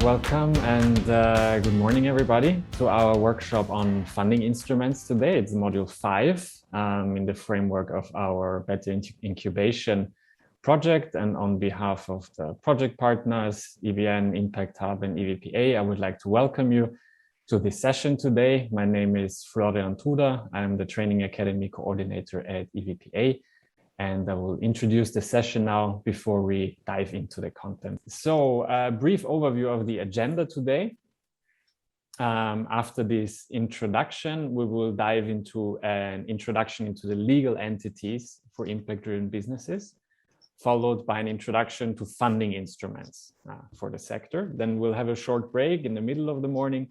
Welcome and good morning, everybody, to our workshop on funding instruments today. It's module 5 in the framework of our Better Incubation project. And on behalf of the project partners, EVN, Impact Hub, and EVPA, I would like to welcome you to this session today. My name is Florian Tuder. I'm the Training Academy Coordinator at EVPA. And I will introduce the session now before we dive into the content. So a brief overview of the agenda today. After this introduction, we will dive into an introduction into the legal entities for impact-driven businesses, followed by an introduction to funding instruments for the sector. Then we'll have a short break in the middle of the morning,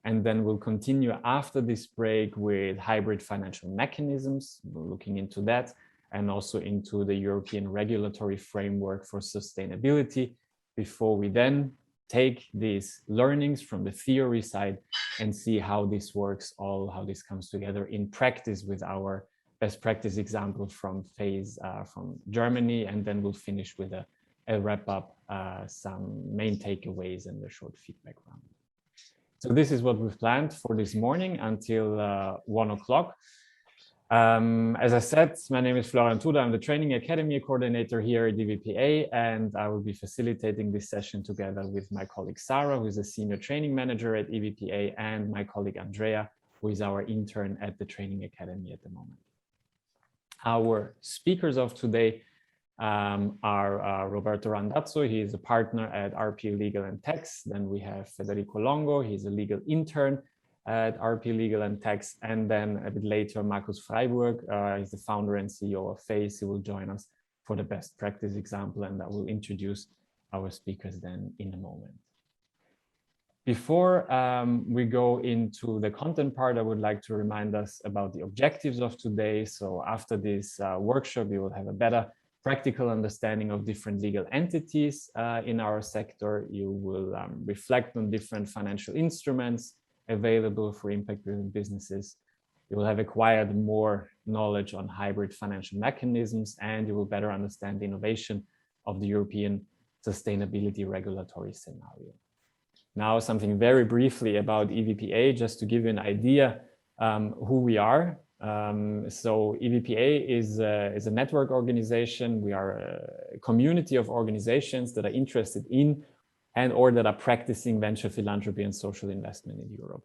and then we'll continue after this break with hybrid financial mechanisms. We're looking into that, and also into the European regulatory framework for sustainability, before we then take these learnings from the theory side and see how this works, how this comes together in practice with our best practice example from Germany, and then we'll finish with a wrap up, some main takeaways and a short feedback round. So this is what we've planned for this morning until 1 o'clock. As I said, my name is Florian Tuder. I'm the Training Academy Coordinator here at EVPA, and I will be facilitating this session together with my colleague Sara, who is a Senior Training Manager at EVPA, and my colleague Andrea, who is our intern at the Training Academy at the moment. Our speakers of today are Roberto Randazzo. He is a partner at RP Legal and Tax. Then we have Federico Longo. He's a legal intern at RP Legal and Tax, and then a bit later, Markus Freiburg is the founder and CEO of FACE. He will join us for the best practice example, and I will introduce our speakers then in a moment. Before we go into the content part, I would like to remind us about the objectives of today. So after this workshop, you will have a better practical understanding of different legal entities in our sector. You will reflect on different financial instruments available for impact-driven businesses. You will have acquired more knowledge on hybrid financial mechanisms, and you will better understand the innovation of the European sustainability regulatory scenario. Now, something very briefly about EVPA, just to give you an idea who we are. So EVPA is a network organization. We are a community of organizations that are interested in and/or that are practicing venture philanthropy and social investment in Europe.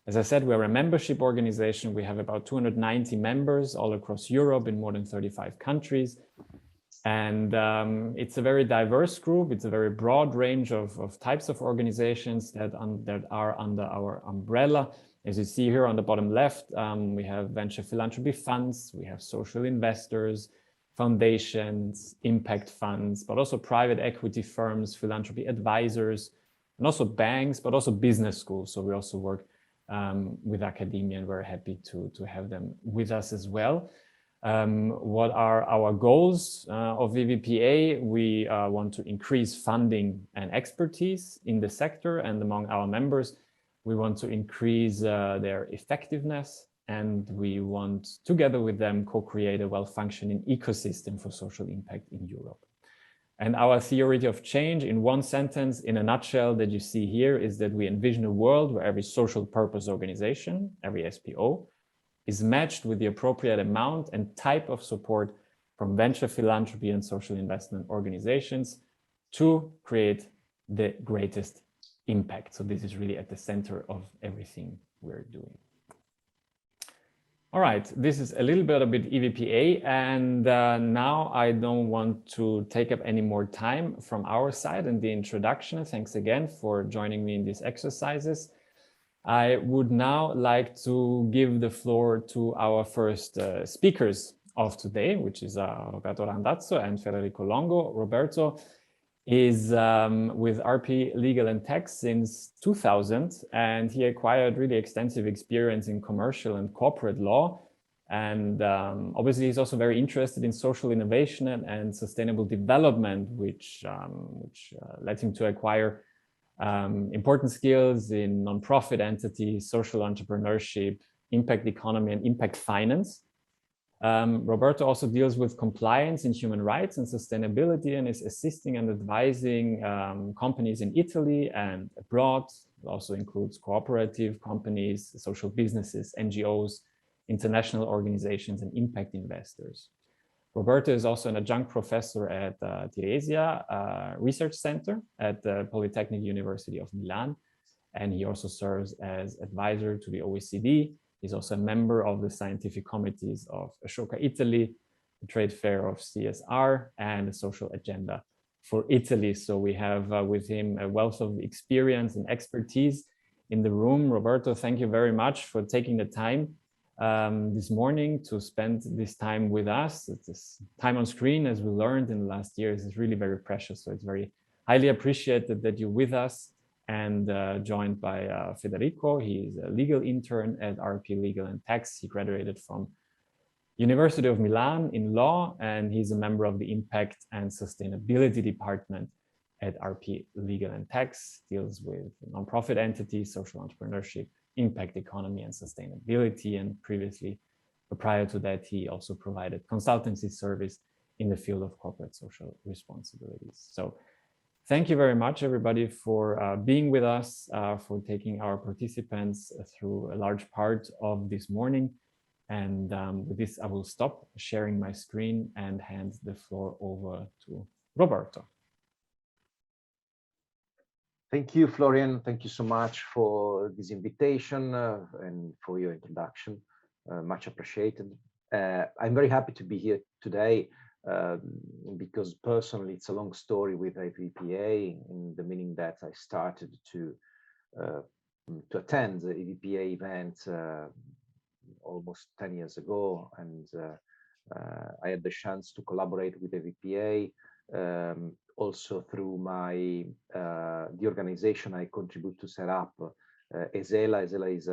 As I said, we're a membership organization. We have about 290 members all across Europe in more than 35 countries. And it's a very diverse group. It's a very broad range of types of organizations that are under our umbrella. As you see here on the bottom left, we have venture philanthropy funds, we have social investors, foundations, impact funds, but also private equity firms, philanthropy advisors, and also banks, but also business schools. So we also work with academia, and we're happy to have them with us as well. What are our goals of EVPA? We want to increase funding and expertise in the sector and among our members. We want to increase their effectiveness, and we want, together with them, co-create a well-functioning ecosystem for social impact in Europe. And our theory of change, in one sentence, in a nutshell, that you see here, is that we envision a world where every social purpose organization, every SPO, is matched with the appropriate amount and type of support from venture philanthropy and social investment organizations to create the greatest impact. So this is really at the center of everything we're doing. All right, this is a little bit about EVPA, and now I don't want to take up any more time from our side in the introduction. Thanks again for joining me in these exercises. I would now like to give the floor to our first speakers of today, which is Roberto Randazzo and Federico Longo. Roberto is with RP Legal and Tax since 2000, and he acquired really extensive experience in commercial and corporate law. And obviously, he's also very interested in social innovation and sustainable development, which led him to acquire important skills in nonprofit entities, social entrepreneurship, impact economy, and impact finance. Roberto also deals with compliance in human rights and sustainability and is assisting and advising companies in Italy and abroad. It also includes cooperative companies, social businesses, NGOs, international organizations, and impact investors. Roberto is also an adjunct professor at Tiresia Research Center at the Polytechnic University of Milan, and he also serves as advisor to the OECD. He's also a member of the scientific committees of Ashoka Italy, the trade fair of CSR, and the social agenda for Italy. So we have with him a wealth of experience and expertise in the room. Roberto, thank you very much for taking the time this morning to spend this time with us. This time on screen, as we learned in the last years, is really very precious. So it's very highly appreciated that you're with us, and joined by Federico. He is a legal intern at RP Legal and Tax. He graduated from University of Milan in law, and he's a member of the Impact and Sustainability Department at RP Legal and Tax, deals with nonprofit entities, social entrepreneurship, impact economy, and sustainability. And previously, prior to that, he also provided consultancy service in the field of corporate social responsibilities. So thank you very much, everybody, for being with us, for taking our participants through a large part of this morning. And with this, I will stop sharing my screen and hand the floor over to Roberto. Thank you, Florian. Thank you so much for this invitation and for your introduction. Much appreciated. I'm very happy to be here today because personally, it's a long story with EVPA, in the meaning that I started to attend the EVPA event almost 10 years ago, and I had the chance to collaborate with EVPA also through my the organization I contribute to set up, ESELA. ESELA is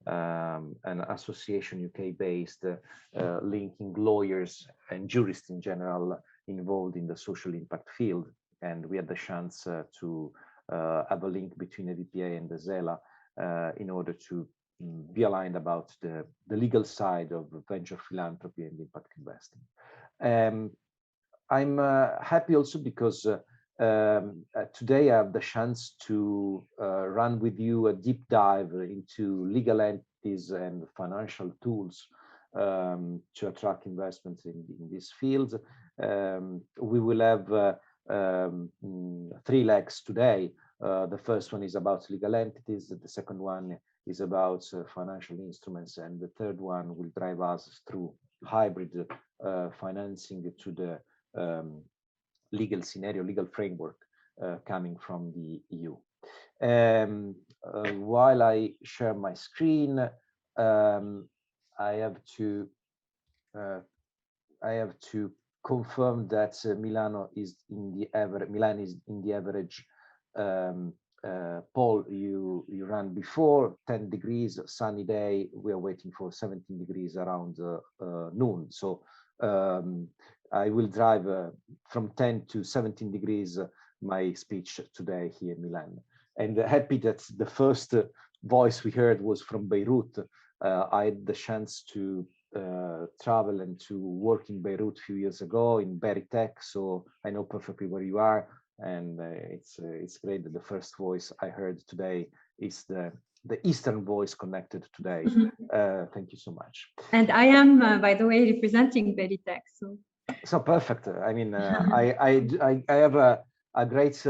an association UK-based linking lawyers and jurists in general involved in the social impact field, and we had the chance to have a link between EVPA and ESELA in order to be aligned about the legal side of venture philanthropy and impact investing. I'm happy also because today I have the chance to run with you a deep dive into legal entities and financial tools to attract investments in this field. We will have 3 legs today. The first one is about legal entities, the second one is about financial instruments, and the third one will drive us through hybrid financing to the legal scenario, legal framework coming from the EU. While I share my screen, I have to confirm that Milan is in the average poll you ran before. 10 degrees, sunny day. We are waiting for 17 degrees around noon. So I will drive from 10 to 17 degrees my speech today here in Milan. And happy that the first voice we heard was from Beirut. I had the chance to travel and to work in Beirut a few years ago in Beritech, so I know perfectly where you are. And it's great that the first voice I heard today is the Eastern voice connected today. Thank you so much. And I am, by the way, representing Beritech. So perfect. I mean, I have a great.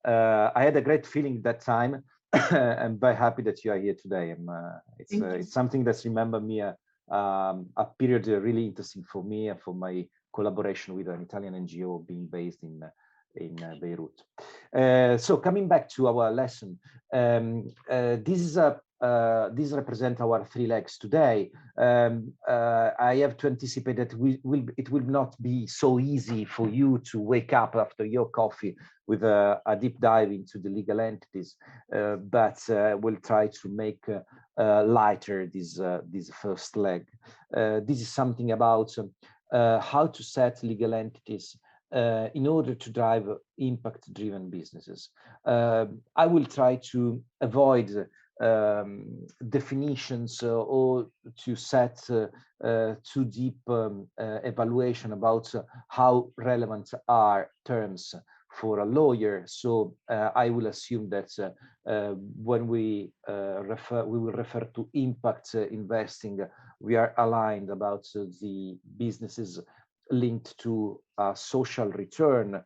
I had a great feeling that time. I'm very happy that you are here today. It's something that's remembered me a period really interesting for me and for my collaboration with an Italian NGO being based in Beirut. So coming back to our lesson, this represents our 3 legs today. I have to anticipate that it will not be so easy for you to wake up after your coffee with a deep dive into the legal entities, but we'll try to make lighter this first leg. This is something about how to set legal entities in order to drive impact-driven businesses. I will try to avoid definitions or to set too deep evaluation about how relevant are terms for a lawyer. So I will assume that when we will refer to impact investing, we are aligned about the businesses linked to a social return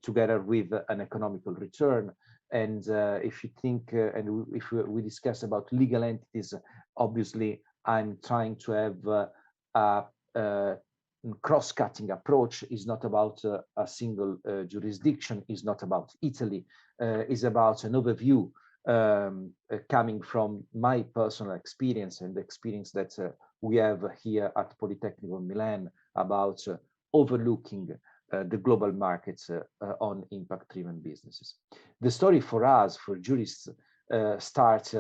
together with an economical return. And if you think, and if we discuss about legal entities, obviously I'm trying to have a cross-cutting approach. Is not about a single jurisdiction, is not about Italy, is about an overview coming from my personal experience and the experience that we have here at Politecnico Milan about overlooking the global markets on impact-driven businesses. The story for us, for jurists, starts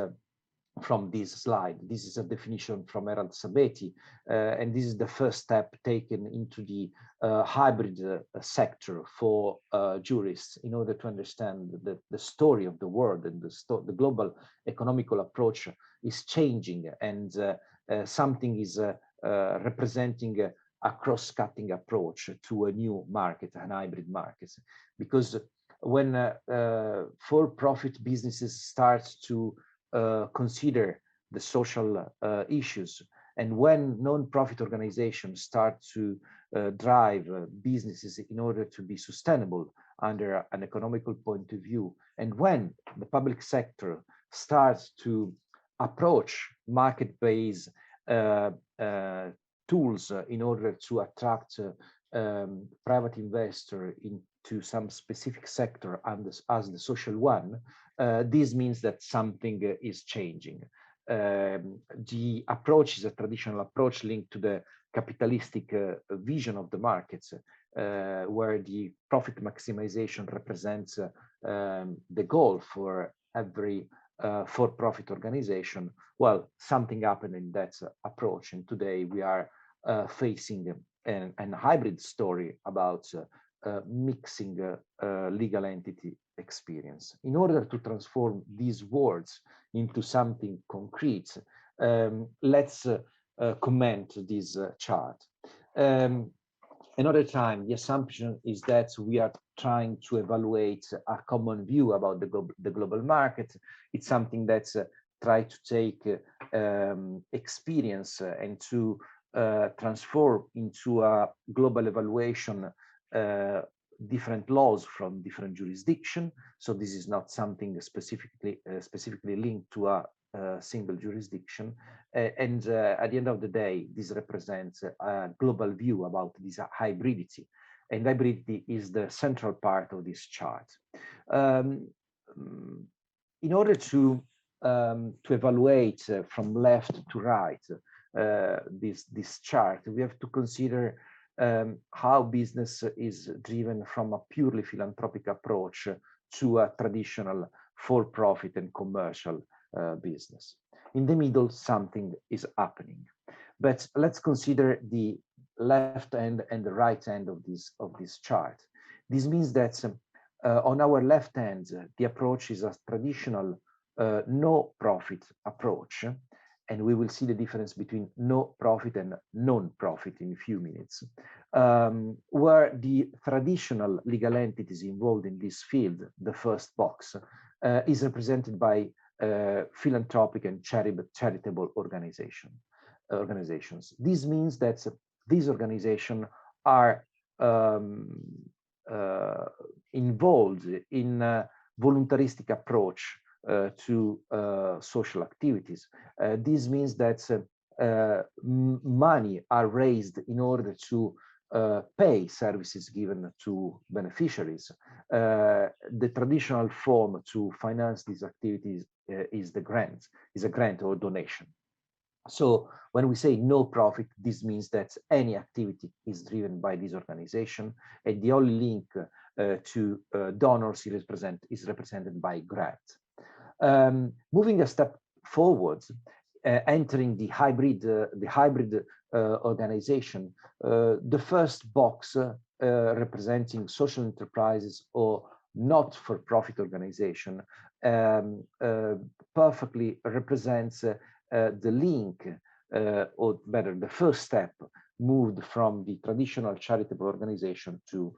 from this slide. This is a definition from Erald Sabetti, and this is the first step taken into the hybrid sector for jurists in order to understand the story of the world, and the global economical approach is changing, and something is representing a cross-cutting approach to a new market, an hybrid market. Because when for-profit businesses start to consider the social issues, and when non-profit organizations start to drive businesses in order to be sustainable under an economical point of view, and when the public sector starts to approach market-based tools in order to attract private investor into some specific sector as the social one, this means that something is changing. The approach is a traditional approach linked to the capitalistic vision of the markets, where the profit maximization represents the goal for every for-profit organization. Well, something happened in that approach, and today we are facing an hybrid story about mixing legal entity experience. In order to transform these words into something concrete, let's comment this chart. Another time, the assumption is that we are trying to evaluate a common view about the global market. It's something that's try to take experience and to transform into a global evaluation different laws from different jurisdictions. So this is not something specifically linked to a single jurisdiction. And at the end of the day, this represents a global view about this hybridity. And hybridity is the central part of this chart. In order to evaluate from left to right this chart, we have to consider how business is driven from a purely philanthropic approach to a traditional for-profit and commercial business. In the middle, something is happening. But let's consider the left end and the right hand of this chart. This means that on our left hand, the approach is a traditional no-profit approach, and we will see the difference between no-profit and non-profit in a few minutes, where the traditional legal entities involved in this field, the first box, is represented by philanthropic and charitable organizations. This means that these organizations are involved in a voluntaristic approach to social activities. This means that money are raised in order to pay services given to beneficiaries. The traditional form to finance these activities is a grant or donation. So when we say no profit, this means that any activity is driven by this organization, and the only link to donors is represented by grant. Moving a step forward, entering the hybrid organization, the first box representing social enterprises or not-for-profit organization perfectly represents the link, or better, the first step moved from the traditional charitable organization to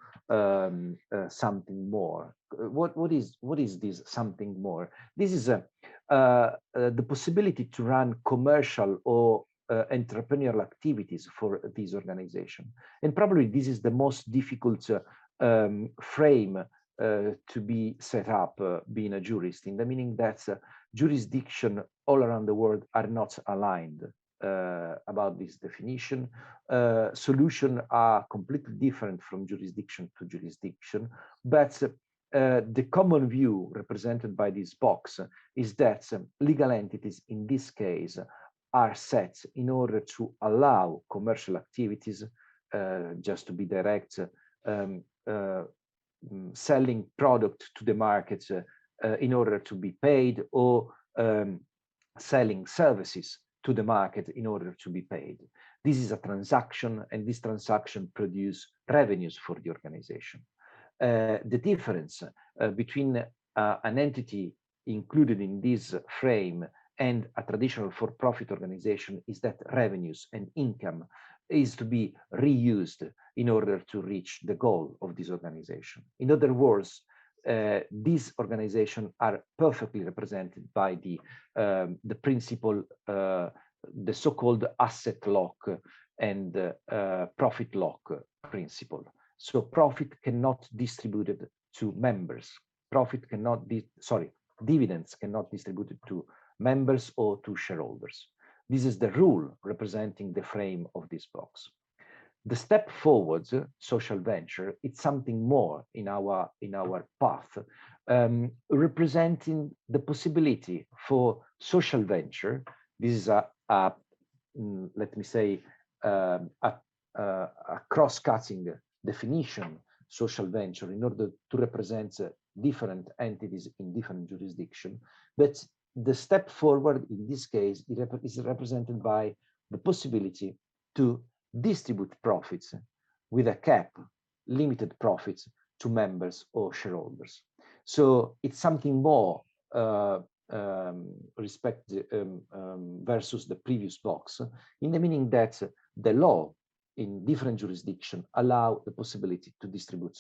something more. What is this something more? This is the possibility to run commercial or entrepreneurial activities for this organization. And probably this is the most difficult frame to be set up being a jurist, in the meaning that jurisdiction all around the world are not aligned about this definition. Solutions are completely different from jurisdiction to jurisdiction, but the common view represented by this box is that legal entities in this case are set in order to allow commercial activities, just to be direct, selling product to the market in order to be paid, or selling services to the market in order to be paid. This is a transaction, and this transaction produces revenues for the organization. The difference between an entity included in this frame and a traditional for-profit organization is that revenues and income is to be reused in order to reach the goal of this organization. In other words, these organizations are perfectly represented by the principle, the so-called asset lock and profit lock principle. So profit cannot be distributed to members. Dividends cannot be distributed to members or to shareholders. This is the rule representing the frame of this box. The step forward, social venture, it's something more in our path, representing the possibility for social venture. This is let me say, a cross-cutting definition, social venture, in order to represent different entities in different jurisdictions. But the step forward in this case is represented by the possibility to distribute profits with a cap, limited profits to members or shareholders. So it's something more versus the previous box, in the meaning that the law in different jurisdictions allow the possibility to distribute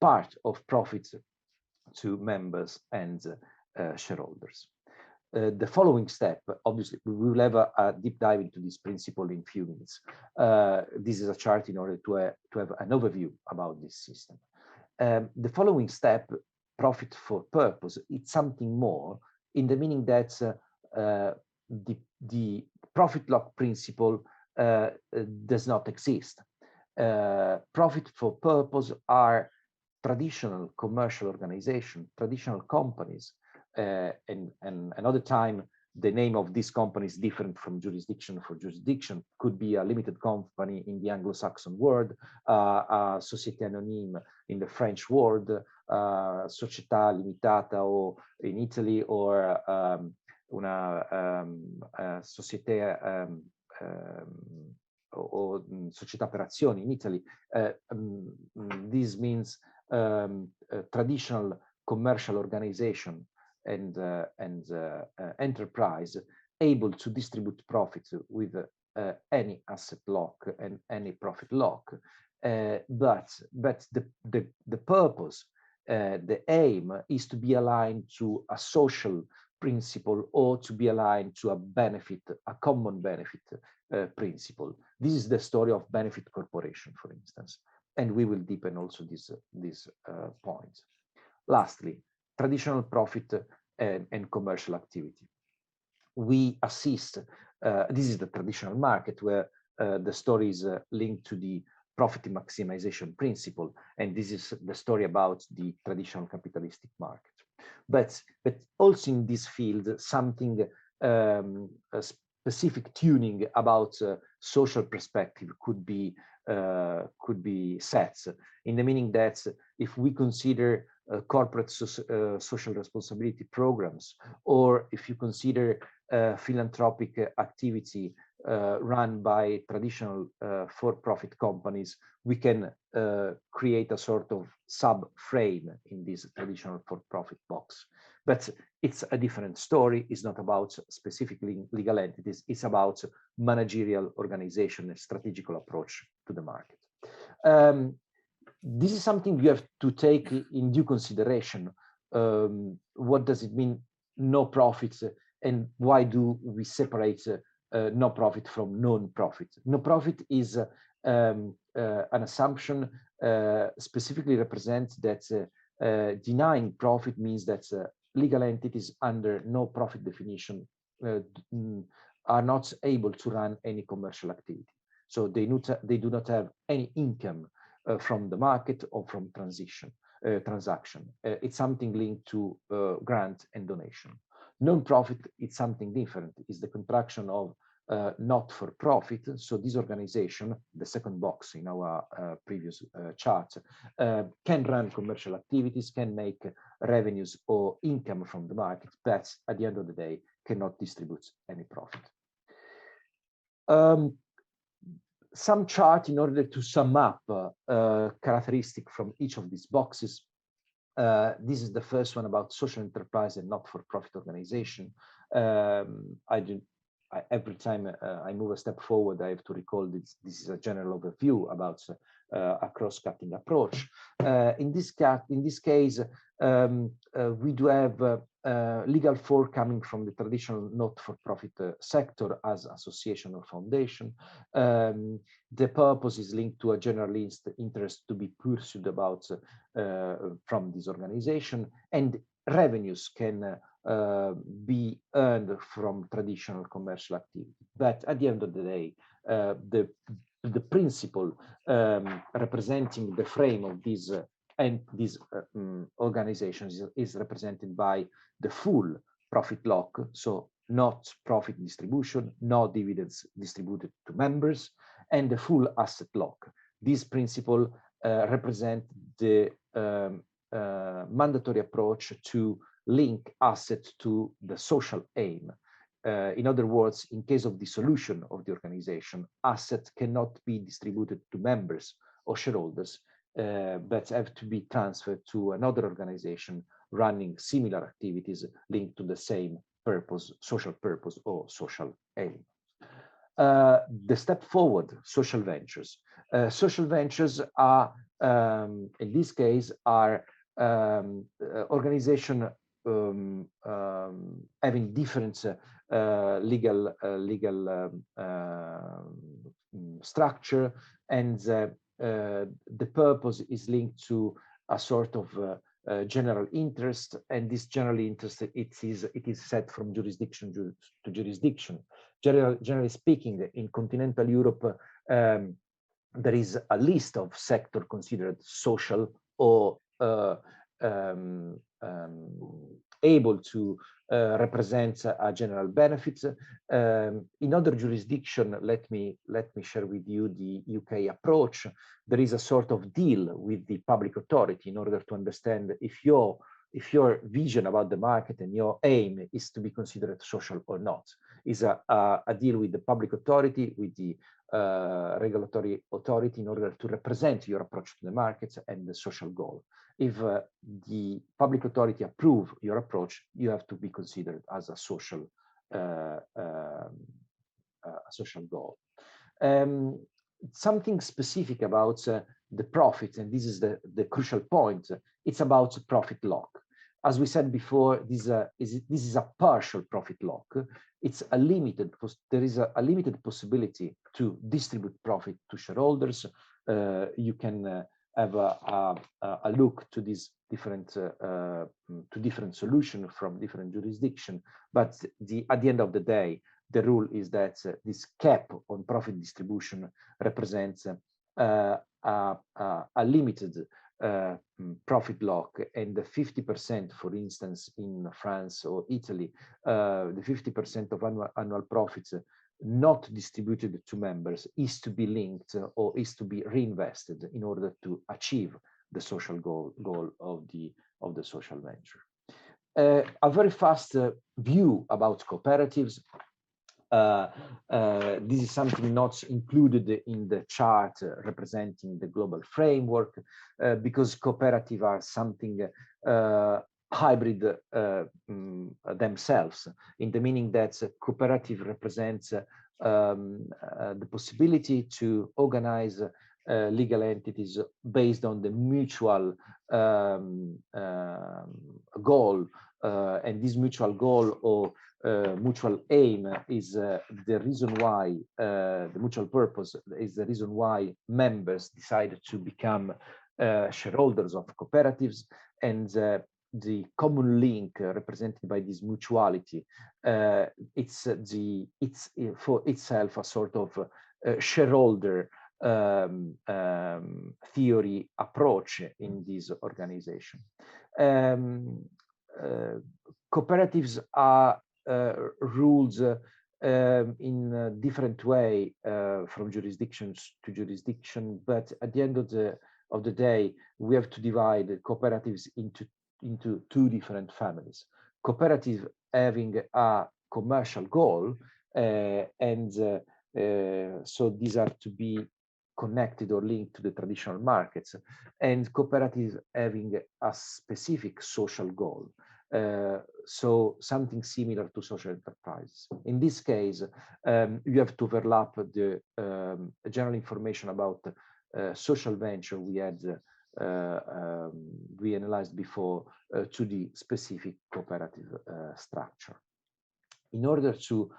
part of profits to members and shareholders. The following step, obviously, we will have a deep dive into this principle in a few minutes. This is a chart in order to have an overview about this system. The following step, profit for purpose, it's something more, in the meaning that the profit lock principle does not exist. Profit for purpose are traditional commercial organizations, traditional companies, and another time the name of this company is different from jurisdiction for jurisdiction. Could be a limited company in the Anglo-Saxon world, a société anonyme in the French world, società limitata or in Italy, or una société or società per azioni in Italy. This means traditional commercial organization and enterprise able to distribute profits with any asset lock and any profit lock, but the purpose, the aim is to be aligned to a social principle or to be aligned to a benefit, a common benefit principle. This is the story of benefit corporation, for instance, and we will deepen also this point. Lastly, traditional profit and commercial activity. We assist, this is the traditional market where the story is linked to the profit maximization principle, and this is the story about the traditional capitalistic market. But also in this field, something specific tuning about social perspective could be set, in the meaning that if we consider corporate social responsibility programs, or if you consider philanthropic activity run by traditional for-profit companies, we can create a sort of sub-frame in this traditional for-profit box. But it's a different story. It's not about specifically legal entities. It's about managerial organization and strategical approach to the market. This is something you have to take in due consideration. What does it mean, no profits, and why do we separate no profit from non-profit? No profit is an assumption specifically represents that denying profit means that legal entities under no profit definition are not able to run any commercial activity. So they do not have any income from the market or from transaction. It's something linked to grant and donation. Non-profit, it's something different. It's the contraction of not-for-profit. So this organization, the second box in our previous chart, can run commercial activities, can make revenues or income from the market, but at the end of the day, cannot distribute any profit. Some chart in order to sum up characteristic from each of these boxes. This is the first one about social enterprise and not-for-profit organization. Every time I move a step forward, I have to recall this is a general overview about a cross-cutting approach. In this case, we do have legal for coming from the traditional not-for-profit sector as association or foundation. The purpose is linked to a general interest to be pursued about from this organization, and revenues can be earned from traditional commercial activity. But at the end of the day, the principle representing the frame of these organizations is represented by the full profit lock, so not profit distribution, no dividends distributed to members, and the full asset lock. This principle represents the mandatory approach to link assets to the social aim. In other words, in case of dissolution of the organization, assets cannot be distributed to members or shareholders, but have to be transferred to another organization running similar activities linked to the same purpose, social purpose or social aim. The step forward, social ventures. Social ventures are, in this case, are organization having different legal structure, and the purpose is linked to a sort of general interest, and this general interest it is set from jurisdiction to jurisdiction. Generally speaking, in continental Europe, there is a list of sectors considered social or able to represent a general benefit. In other jurisdiction, let me share with you the UK approach. There is a sort of deal with the public authority in order to understand if your vision about the market and your aim is to be considered social or not. Is a deal with the public authority, with the regulatory authority in order to represent your approach to the markets and the social goal. If the public authority approve your approach, you have to be considered as a social goal. Something specific about the profit, and this is the crucial point, it's about profit lock. As we said before, this is a partial profit lock. It's a limited, there is a limited possibility to distribute profit to shareholders. You can have a look to these different solutions from different jurisdictions, but at the end of the day, the rule is that this cap on profit distribution represents a limited profit lock, and the 50%, for instance, in France or Italy, the 50% of annual profits not distributed to members is to be linked or is to be reinvested in order to achieve the social goal of the social venture. A very fast view about cooperatives. This is something not included in the chart representing the global framework, because cooperative are something hybrid themselves, in the meaning that cooperative represents the possibility to organize legal entities based on the mutual goal, and this mutual goal or mutual aim is the reason why, the mutual purpose is the reason why members decided to become shareholders of cooperatives, and the common link represented by this mutuality, it's for itself a sort of shareholder theory approach in this organization. Cooperatives are rules in a different way from jurisdictions to jurisdiction, but at the end of the day, we have to divide cooperatives into two different families. Cooperative having a commercial goal, and so these are to be connected or linked to the traditional markets, and cooperative having a specific social goal. So something similar to social enterprises. In this case, you have to overlap the general information about social venture we had we analyzed before to the specific cooperative structure. In order to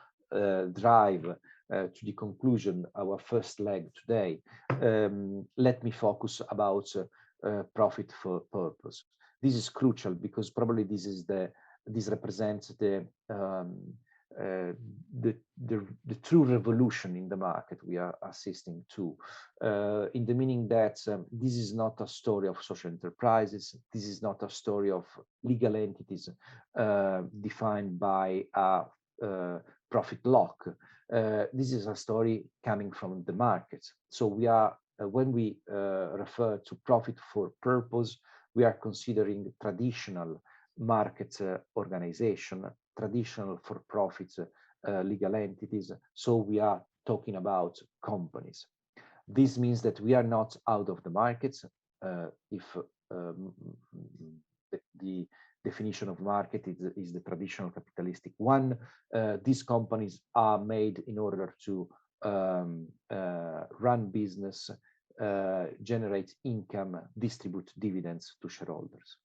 drive to the conclusion, our first leg today, let me focus about profit for purpose. This is crucial because probably this represents the true revolution in the market we are assisting to, in the meaning that this is not a story of social enterprises. This is not a story of legal entities defined by a profit lock. This is a story coming from the market. So we are, when we refer to profit for purpose, we are considering traditional market organization, traditional for-profit legal entities. So we are talking about companies. This means that we are not out of the markets. If the definition of market is the traditional capitalistic one, these companies are made in order to run business, generate income, distribute dividends to shareholders.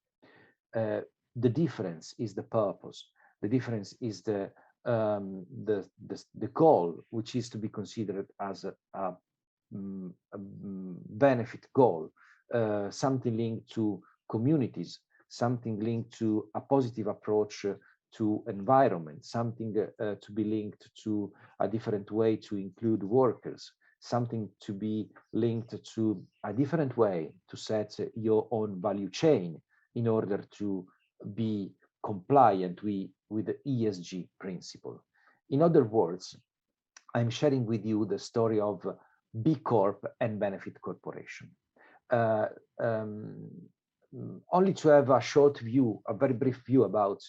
The difference is the purpose. The difference is the goal, which is to be considered as a benefit goal, something linked to communities, something linked to a positive approach to environment, something to be linked to a different way to include workers, something to be linked to a different way to set your own value chain in order to be compliant with the ESG principle. In other words, I'm sharing with you the story of B Corp and Benefit Corporation. Only to have a short view, a very brief view about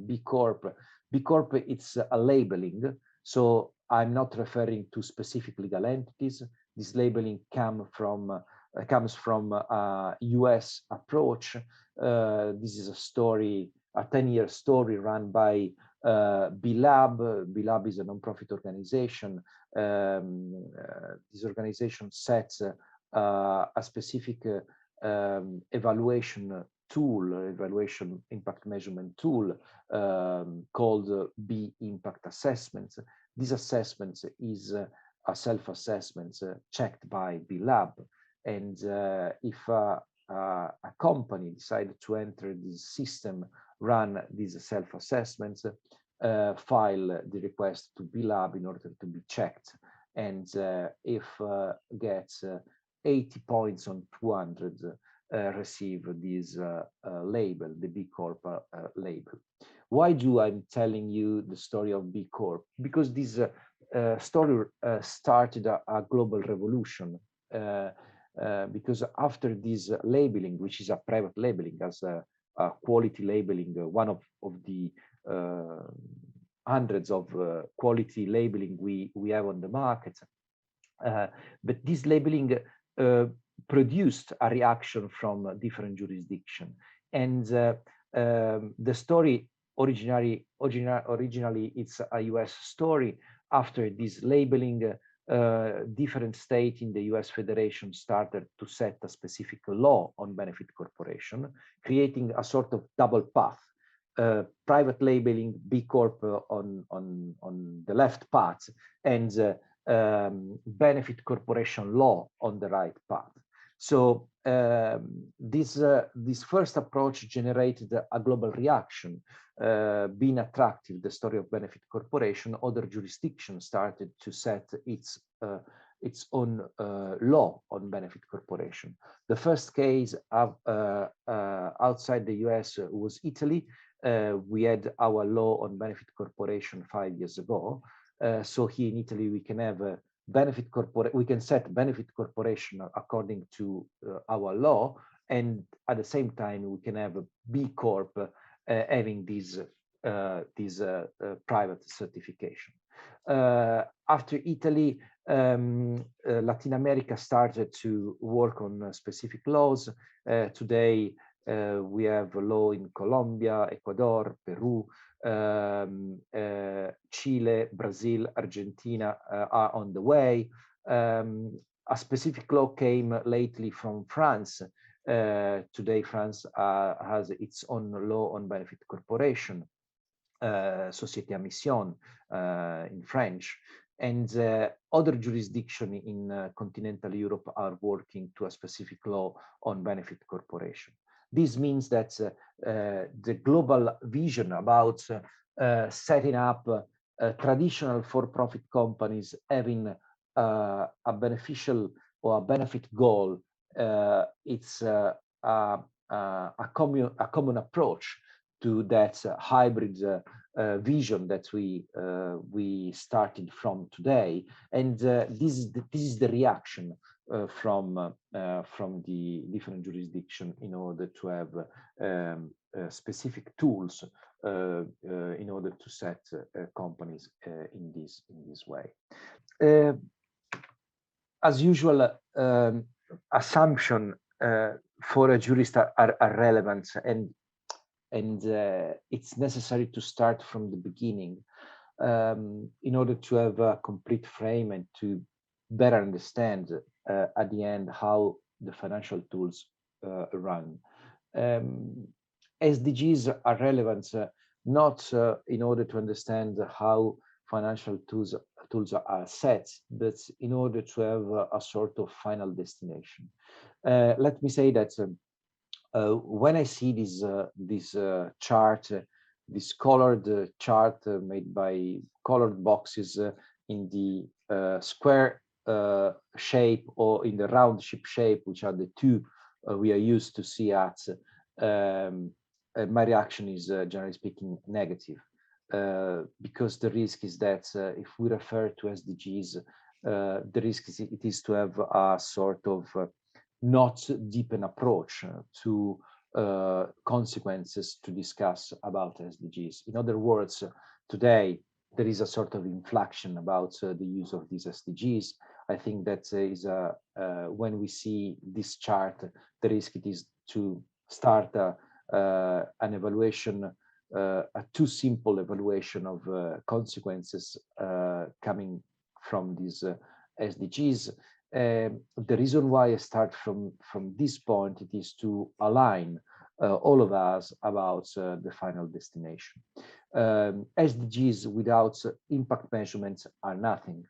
B Corp. B Corp, it's a labeling, so I'm not referring to specific legal entities. This labeling comes from a US approach. This is a story, a 10-year story run by B-Lab. B-Lab is a non-profit organization. This organization sets a specific evaluation tool, evaluation impact measurement tool called B Impact Assessments. This assessment is a self-assessment checked by B-Lab. And if a company decided to enter this system, run these self-assessments, file the request to B-Lab in order to be checked. And if gets 80 points on 200, receive this label, the B Corp label. Why do I'm telling you the story of B Corp? Because this story started a global revolution. Because after this labeling, which is a private labeling, as a quality labeling, one of the hundreds of quality labeling we have on the market. But this labeling produced a reaction from different jurisdictions. And the story originally it's a US story. After this labeling, different states in the US Federation started to set a specific law on benefit corporation, creating a sort of double path. Private labeling, B Corp on the left path, and benefit corporation law on the right path. So this first approach generated a global reaction, being attractive, the story of benefit corporation. Other jurisdictions started to set its own law on benefit corporation. The first case outside the US was Italy. We had our law on benefit corporation 5 years ago. So here in Italy, we can have a benefit we can set benefit corporation according to our law, and at the same time we can have a B Corp having this private certification. After Italy, Latin America started to work on specific laws. Today, we have a law in Colombia, Ecuador, Peru, Chile, Brazil, Argentina are on the way. A specific law came lately from France. Today, France has its own law on benefit corporation, Société à Mission in French. And other jurisdictions in continental Europe are working to a specific law on benefit corporation. This means that the global vision about setting up traditional for-profit companies having a beneficial or a benefit goal, it's a common approach to that hybrid vision that we started from today, and this is the reaction from the different jurisdiction in order to have specific tools in order to set companies in this way. As usual, assumption for a jurist are relevant, and it's necessary to start from the beginning in order to have a complete frame and to better understand at the end how the financial tools run. SDGs are relevant not in order to understand how financial tools are set, but in order to have a sort of final destination. Let me say that when I see this chart, this colored chart made by colored boxes in the square shape or in the round shape, which are the two we are used to see at, my reaction is generally speaking negative, because the risk is that if we refer to SDGs, the risk is to have a sort of not deepened approach to consequences to discuss about SDGs. In other words, today there is a sort of inflection about the use of these SDGs. I think that is when we see this chart, the risk it is to start an evaluation, a too simple evaluation of consequences coming from these SDGs. The reason why I start from this point, it is to align all of us about the final destination. SDGs without impact measurements are nothing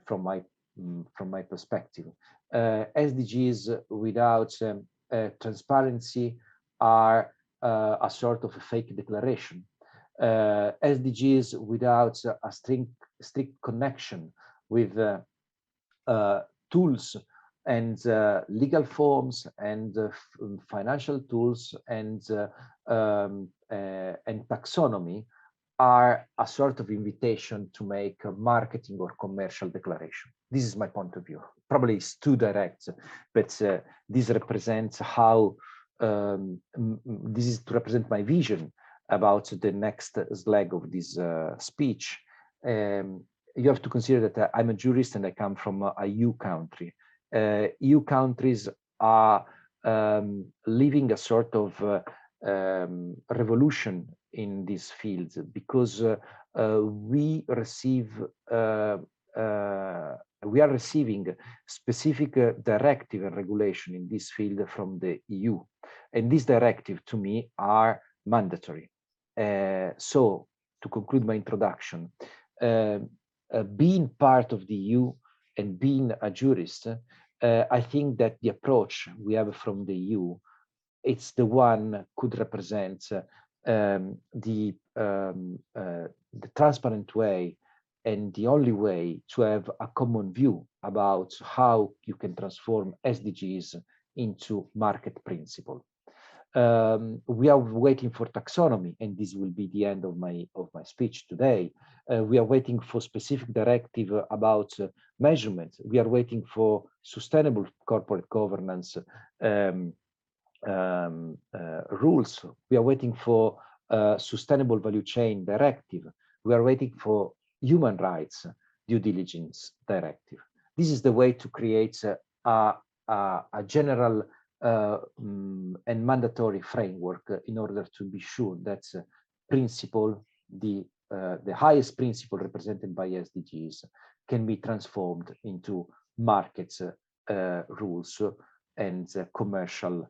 from my perspective. SDGs without transparency are a sort of a fake declaration. SDGs without a strict connection with tools and legal forms and financial tools and taxonomy are a sort of invitation to make a marketing or commercial declaration. This is my point of view. Probably it's too direct, but this represents how this is to represent my vision about the next leg of this speech, you have to consider that I'm a jurist and I come from a EU country. EU countries are living a sort of revolution in these fields because we are receiving specific directive and regulation in this field from the EU, and this directive to me are mandatory. So to conclude my introduction, being part of the EU and being a jurist, I think that the approach we have from the EU, it's the one could represent the transparent way and the only way to have a common view about how you can transform SDGs into market principle. We are waiting for taxonomy, and this will be the end of my speech today. We are waiting for specific directive about measurement. We are waiting for sustainable corporate governance rules. We are waiting for sustainable value chain directive. We are waiting for human rights due diligence directive. This is the way to create a general and mandatory framework in order to be sure that principle, the highest principle represented by SDGs, can be transformed into markets, rules, and commercial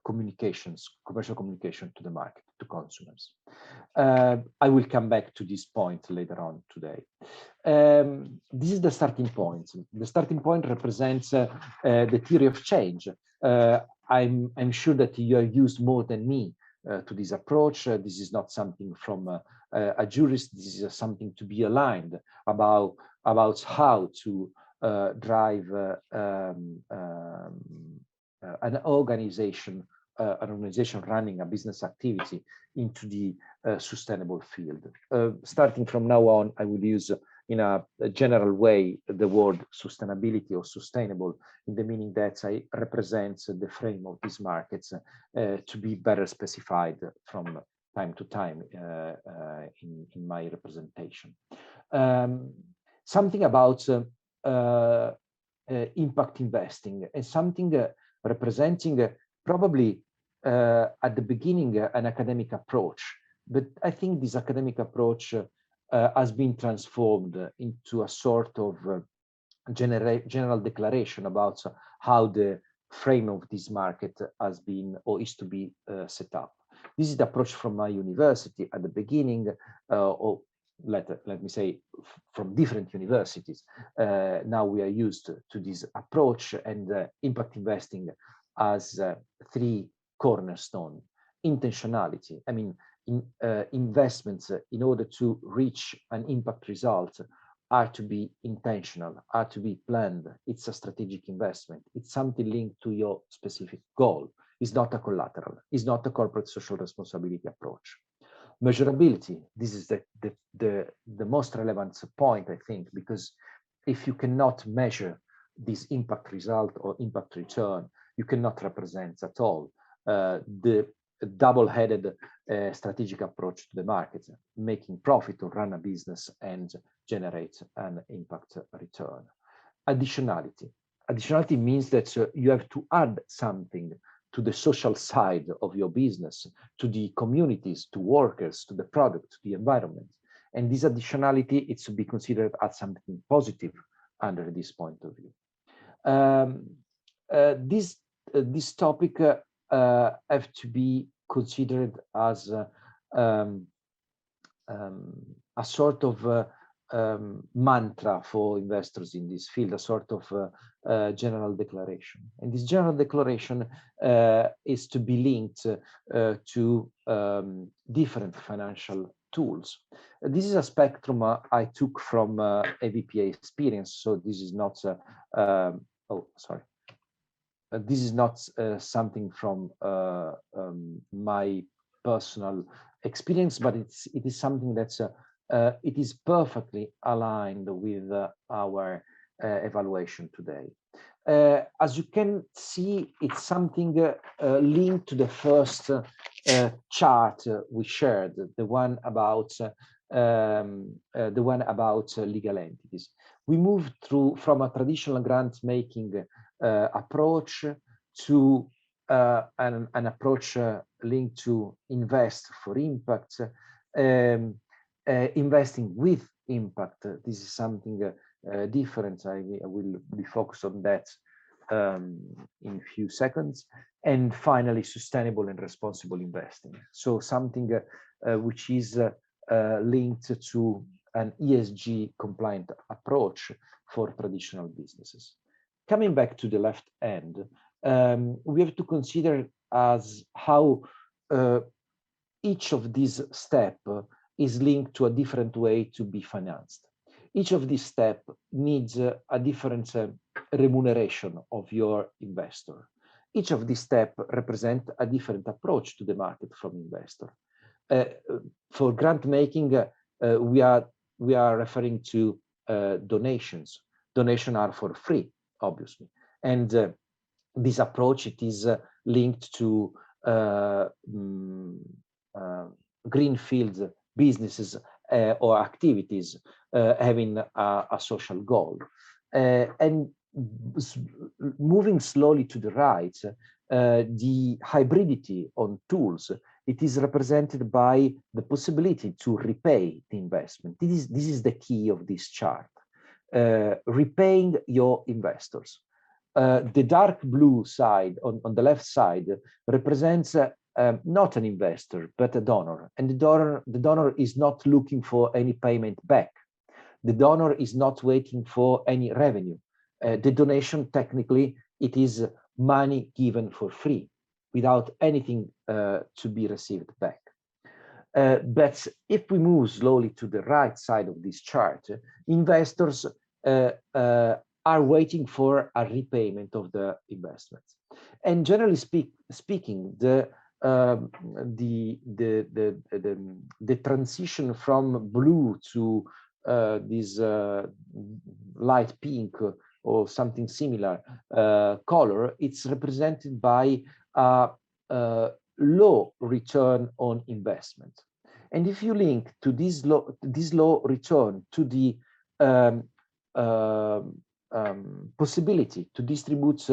commercial communication to the market, to consumers. I will come back to this point later on today. This is the starting point. The starting point represents the theory of change. I'm sure that you are used more than me to this approach. This is not something from a jurist. This is something to be aligned about how to drive an organization running a business activity into the sustainable field. Starting from now on, I will use in a general way the word sustainability or sustainable, in the meaning that I represent the frame of these markets to be better specified from time to time in my representation. Something about impact investing, and something representing probably at the beginning an academic approach, but I think this academic approach has been transformed into a sort of general declaration about how the frame of this market has been or is to be set up. This is the approach from my university at the beginning, or let me say from different universities. Now we are used to this approach, and impact investing as three cornerstones. Intentionality, I mean, investments in order to reach an impact result are to be intentional, are to be planned. It's a strategic investment. It's something linked to your specific goal. It's not a collateral. It's not a corporate social responsibility approach. Measurability, this is the most relevant point, I think, because if you cannot measure this impact result or impact return, you cannot represent at all the double-headed strategic approach to the market, making profit or run a business and generate an impact return. Additionality. Additionality means that you have to add something to the social side of your business, to the communities, to workers, to the product, to the environment. And this additionality is to be considered as something positive under this point of view. This topic have to be considered as a sort of mantra for investors in this field, a sort of general declaration. And this general declaration is to be linked to different financial tools. This is a spectrum I took from EVPA experience, so this is not, this is not something from my personal experience, but it is something that's it is perfectly aligned with our evaluation today. As you can see, it's something linked to the first chart we shared, the one about legal entities. We moved from a traditional grant making approach to an approach linked to invest for impact, investing with impact. This is something different. I will be focused on that in a few seconds. And finally, sustainable and responsible investing. So something which is linked to an ESG compliant approach for traditional businesses. Coming back to the left end, we have to consider as how each of these steps is linked to a different way to be financed. Each of these steps needs a different remuneration of your investor. Each of these steps represent a different approach to the market from investor. For grant making, we are referring to donations. Donations are for free, obviously, and this approach, it is linked to greenfield businesses or activities having a social goal. And moving slowly to the right, the hybridity on tools, it is represented by the possibility to repay the investment. This is the key of this chart, repaying your investors. The dark blue side on the left side represents not an investor, but a donor. And the donor is not looking for any payment back. The donor is not waiting for any revenue. The donation, technically, it is money given for free, without anything to be received back. But if we move slowly to the right side of this chart, investors are waiting for a repayment of the investments. And generally speaking, the transition from blue to this light pink or something similar color, it's represented by a low return on investment. And if you link to this low return to the possibility to distribute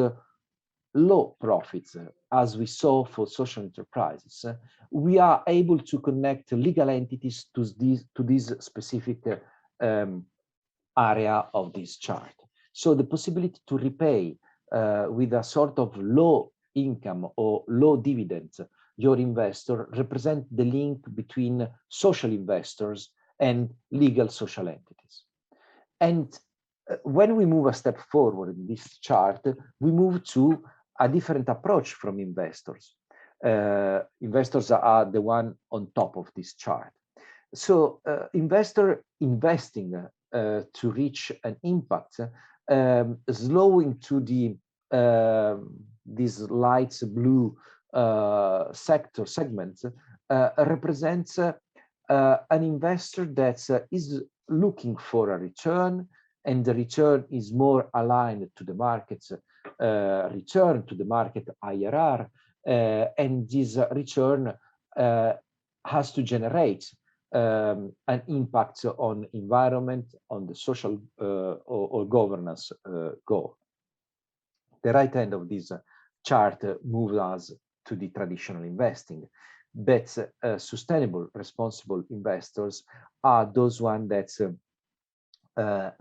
low profits, as we saw for social enterprises, we are able to connect legal entities to this specific area of this chart. So the possibility to repay with a sort of low income or low dividends your investor represent the link between social investors and legal social entities. And when we move a step forward in this chart, we move to a different approach from investors. Investors are the one on top of this chart. So investor investing to reach an impact, slowing to the this light blue segment represents an investor that is looking for a return, and the return is more aligned to the market's return, to the market IRR, and this return has to generate an impact on environment, on the social or governance goal. The right hand of this chart moves us to the traditional investing, but sustainable, responsible investors are those ones that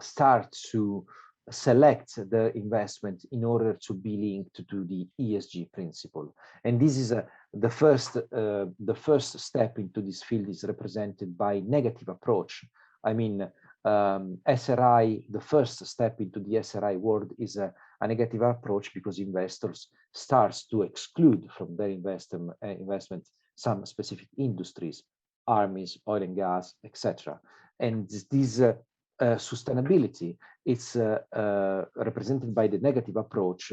start to select the investment in order to be linked to the ESG principle. And this is the first step into this field is represented by negative approach. I mean, SRI, the first step into the SRI world is a negative approach, because investors starts to exclude from their investment some specific industries, armies, oil and gas, etc. And this sustainability, it's represented by the negative approach,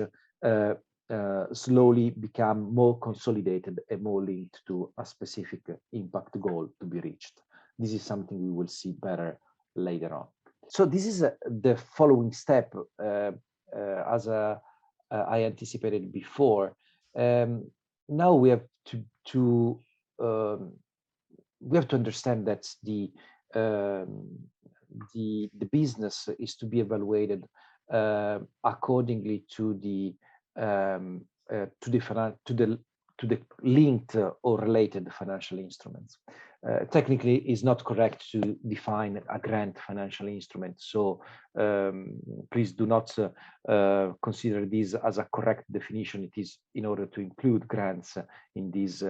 slowly become more consolidated and more linked to a specific impact goal to be reached. This is something we will see better later on. So this is the following step, as I anticipated before. now we have to we have to understand that the business is to be evaluated accordingly to the to the linked or related financial instruments. Technically, it's not correct to define a grant financial instrument. So please do not consider this as a correct definition. It is in order to include grants in this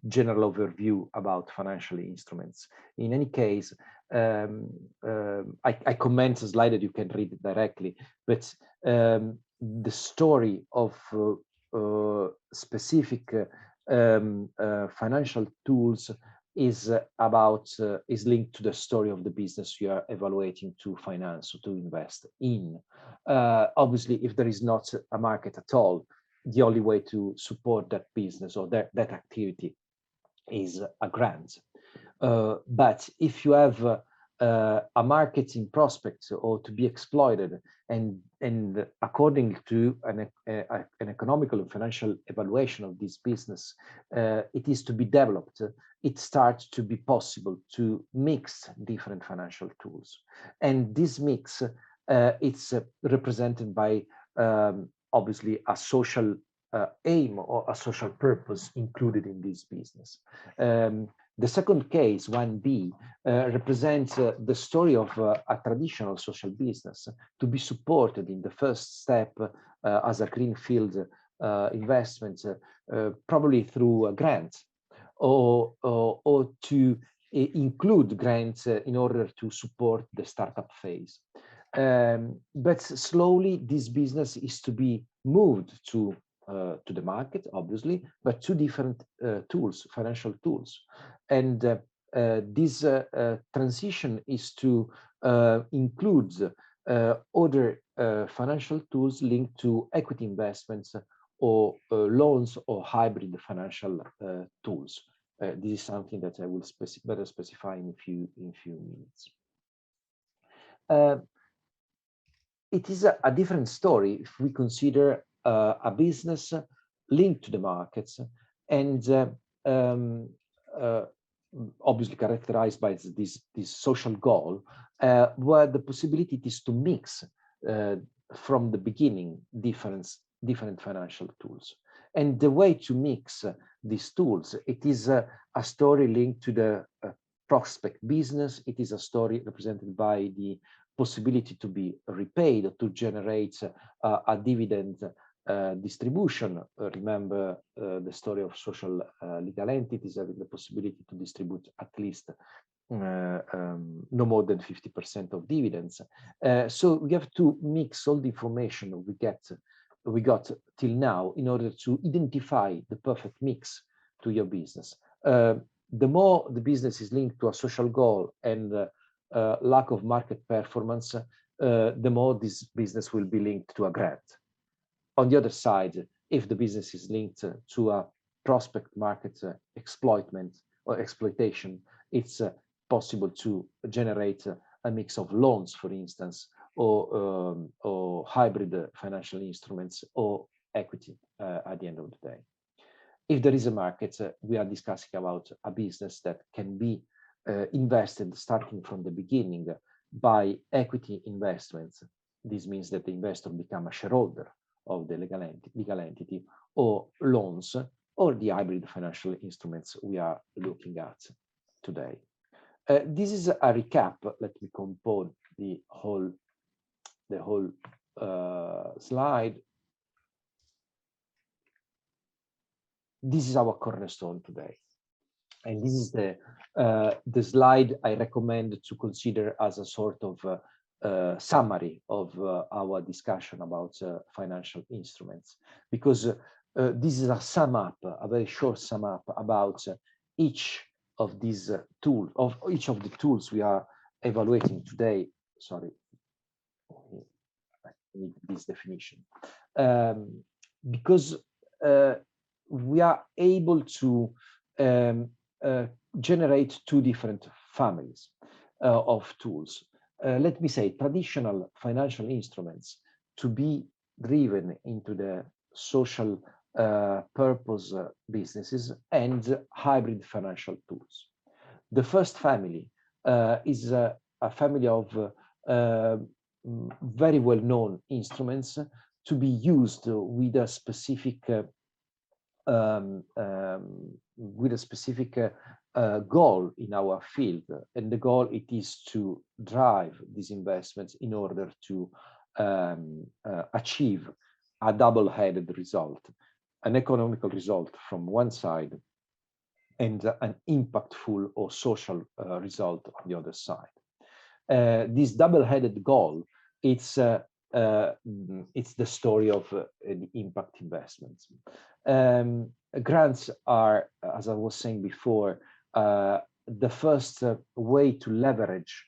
general overview about financial instruments. In any case, I comment a slide that you can read directly, but the story of specific financial tools is linked to the story of the business you are evaluating to finance or to invest in. Obviously, if there is not a market at all, the only way to support that business or that activity is a grant. But if you have a marketing prospect or to be exploited, and according to an economical and financial evaluation of this business, it is to be developed, it starts to be possible to mix different financial tools. And this mix, it's represented by obviously a social aim or a social purpose included in this business. The second case, 1B, represents the story of a traditional social business to be supported in the first step as a greenfield investment, probably through a grant, or to include grants in order to support the startup phase. But slowly, this business is to be moved to the market, obviously, but to different tools, financial tools. And this transition is to include other financial tools linked to equity investments or loans or hybrid financial tools. This is something that I will better specify in a few minutes. It is a different story if we consider a business linked to the markets and obviously characterized by this social goal, where the possibility is to mix from the beginning different financial tools. And the way to mix these tools, it is a story linked to the prospect business. It is a story represented by the possibility to be repaid or to generate a dividend distribution. Remember the story of social legal entities having the possibility to distribute at least no more than 50% of dividends. So we have to mix all the information we got till now in order to identify the perfect mix to your business. The more the business is linked to a social goal and lack of market performance, the more this business will be linked to a grant. On the other side, if the business is linked to a prospect market exploitment or exploitation, it's possible to generate a mix of loans, for instance, or hybrid financial instruments or equity at the end of the day. If there is a market, we are discussing about a business that can be invested starting from the beginning by equity investments. This means that the investor becomes a shareholder of the legal entity, or loans, or the hybrid financial instruments we are looking at today. This is a recap. Let me compose the whole slide. This is our cornerstone today. And this is the slide I recommend to consider as a sort of summary of our discussion about financial instruments, because this is a sum up, a very short sum up about each of these tools, of each of the tools we are evaluating today. Sorry, I need this definition. Because we are able to generate two different families of tools. Let me say, traditional financial instruments to be driven into the social purpose businesses, and hybrid financial tools. The first family is a family of very well-known instruments to be used with a specific goal in our field, and the goal it is to drive these investments in order to achieve a double-headed result, an economical result from one side and an impactful or social result on the other side. This double-headed goal, it's the story of the impact investments. Grants are, as I was saying before, the first way to leverage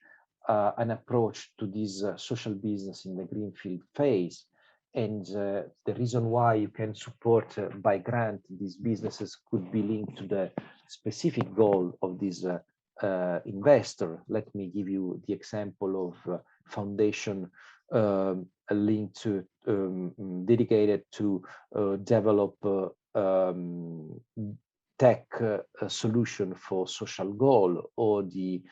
an approach to this social business in the greenfield phase. And the reason why you can support by grant these businesses could be linked to the specific goal of this investor. Let me give you the example of foundation linked to dedicated to develop tech solution for social goal, or the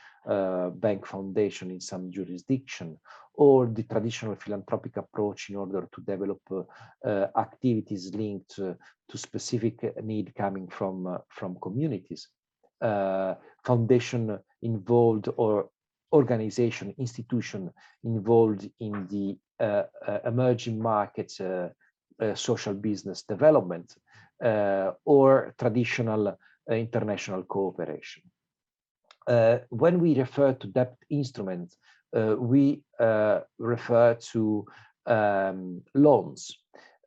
bank foundation in some jurisdiction, or the traditional philanthropic approach in order to develop activities linked to specific need coming from communities. Foundation involved, or organization, institution involved in the emerging markets social business development, or traditional international cooperation. When we refer to debt instruments, we refer to loans.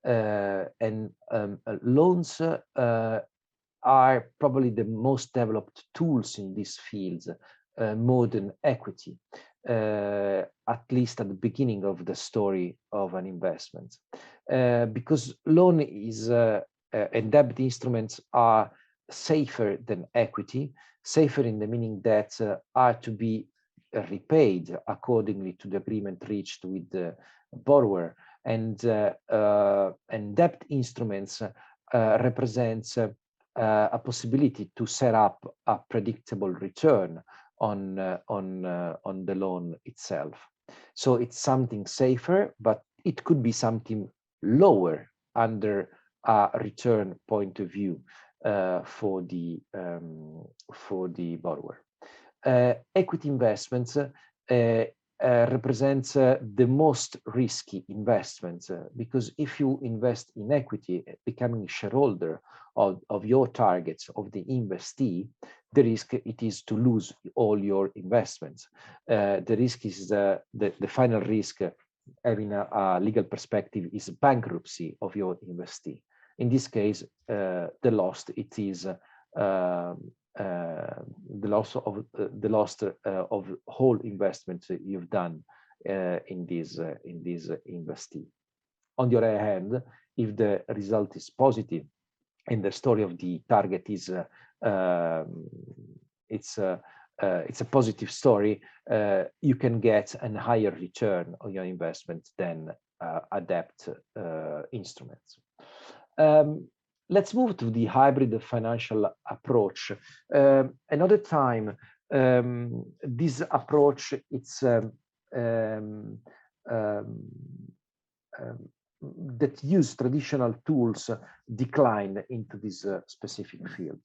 And loans are probably the most developed tools in these fields, more than equity, at least at the beginning of the story of an investment. Because loan is, and debt instruments are safer than equity, safer in the meaning that are to be repaid accordingly to the agreement reached with the borrower, and debt instruments represents a possibility to set up a predictable return on the loan itself. So it's something safer, but it could be something lower under a return point of view for the borrower. Equity investments represents the most risky investments, because if you invest in equity, becoming shareholder of your targets, of the investee, the risk it is to lose all your investments. The risk is the final risk, having a legal perspective, is bankruptcy of your investee. In this case, the loss it is the loss of whole investment you've done in this investee. On the other hand, if the result is positive and the story of the target is it's a positive story, you can get a higher return on your investment than a debt instruments. Let's move to the hybrid financial approach. Another time, this approach, it's that use traditional tools decline into this specific field.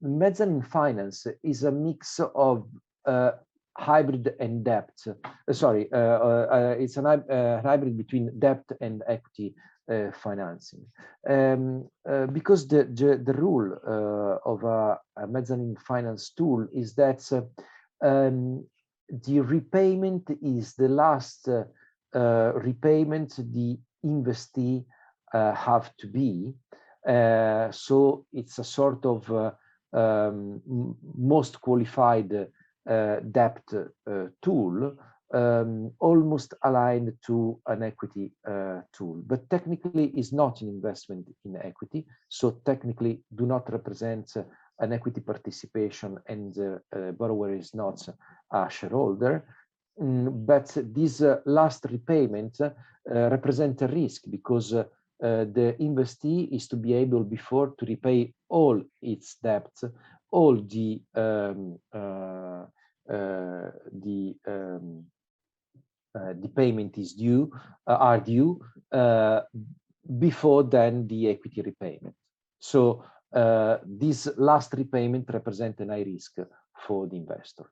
Mezzanine finance is a mix of hybrid and debt. It's a hybrid between debt and equity financing, because the rule of a mezzanine finance tool is that the repayment is the last repayment the investee have to be. So it's a sort of most qualified debt tool, almost aligned to an equity tool, but technically is not an investment in equity, so technically do not represent an equity participation, and the borrower is not a shareholder. But this last repayment represents a risk, because the investee is to be able before to repay all its debts, all the payment is due, are due before then the equity repayment. So this last repayment represents an high risk for the investor.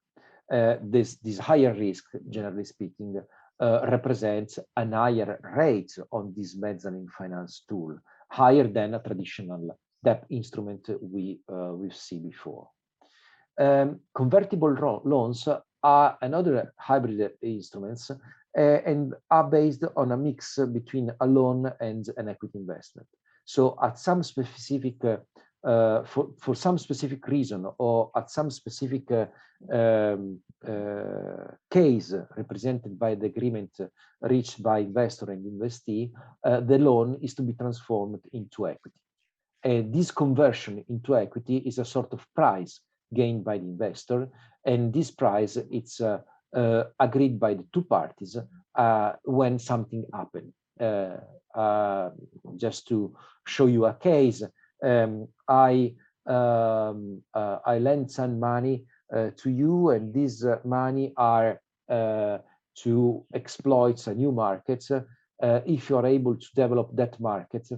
This higher risk, generally speaking, represents a higher rate on this mezzanine finance tool, higher than a traditional debt instrument we've seen before. Convertible loans are another hybrid instruments and are based on a mix between a loan and an equity investment. So at some specific, for some specific reason or at some specific case represented by the agreement reached by investor and investee, the loan is to be transformed into equity. This conversion into equity is a sort of price gained by the investor, and this price it's agreed by the two parties when something happened. Just to show you a case, I lend some money to you, and this money are to exploit a new market. If you are able to develop that market,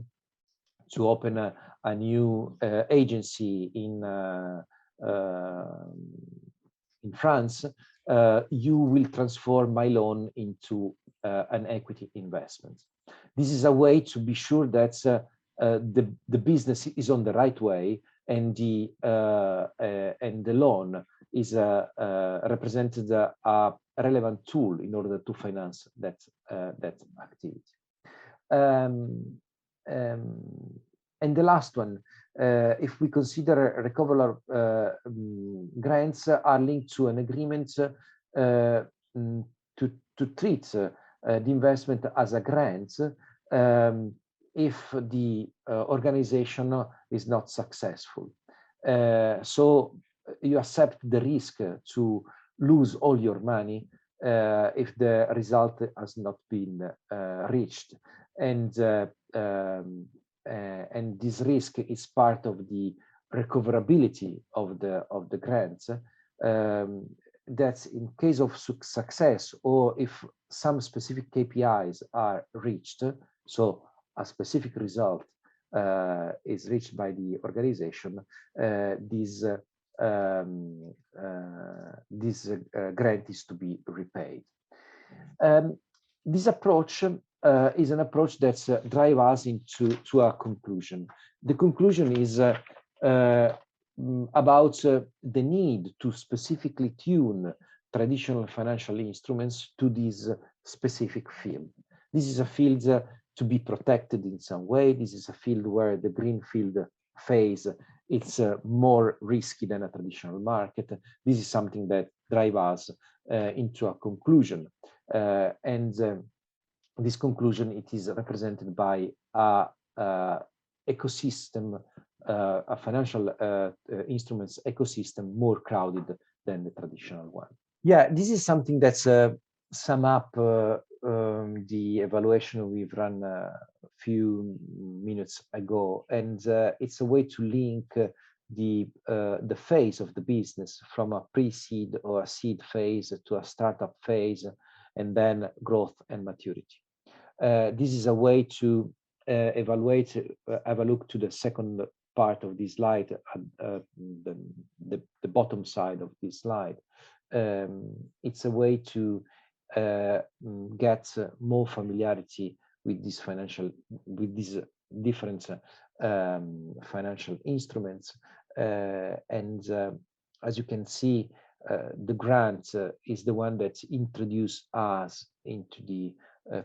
to open a new agency in France, you will transform my loan into an equity investment. This is a way to be sure that the business is on the right way, and the loan is represented a relevant tool in order to finance that activity. And the last one, if we consider recoverable grants are linked to an agreement to treat the investment as a grant if the organization is not successful. So you accept the risk to lose all your money if the result has not been reached. And this risk is part of the recoverability of the grants. That's in case of success, or if some specific KPIs are reached, so a specific result is reached by the organization, this grant is to be repaid. This approach is an approach that drives us into a conclusion. The conclusion is about the need to specifically tune traditional financial instruments to this specific field. This is a field to be protected in some way. This is a field where the greenfield phase it's more risky than a traditional market. This is something that drives us into a conclusion, and this conclusion it is represented by a ecosystem, a financial instruments ecosystem more crowded than the traditional one. Yeah, this is something that's sum up the evaluation we've run a few minutes ago, and it's a way to link the phase of the business from a pre-seed or a seed phase to a startup phase, and then growth and maturity. This is a way to evaluate, have a look to the second part of this slide, the bottom side of this slide. It's a way to get more familiarity with this with these different financial instruments, and as you can see, the grant is the one that introduced us into the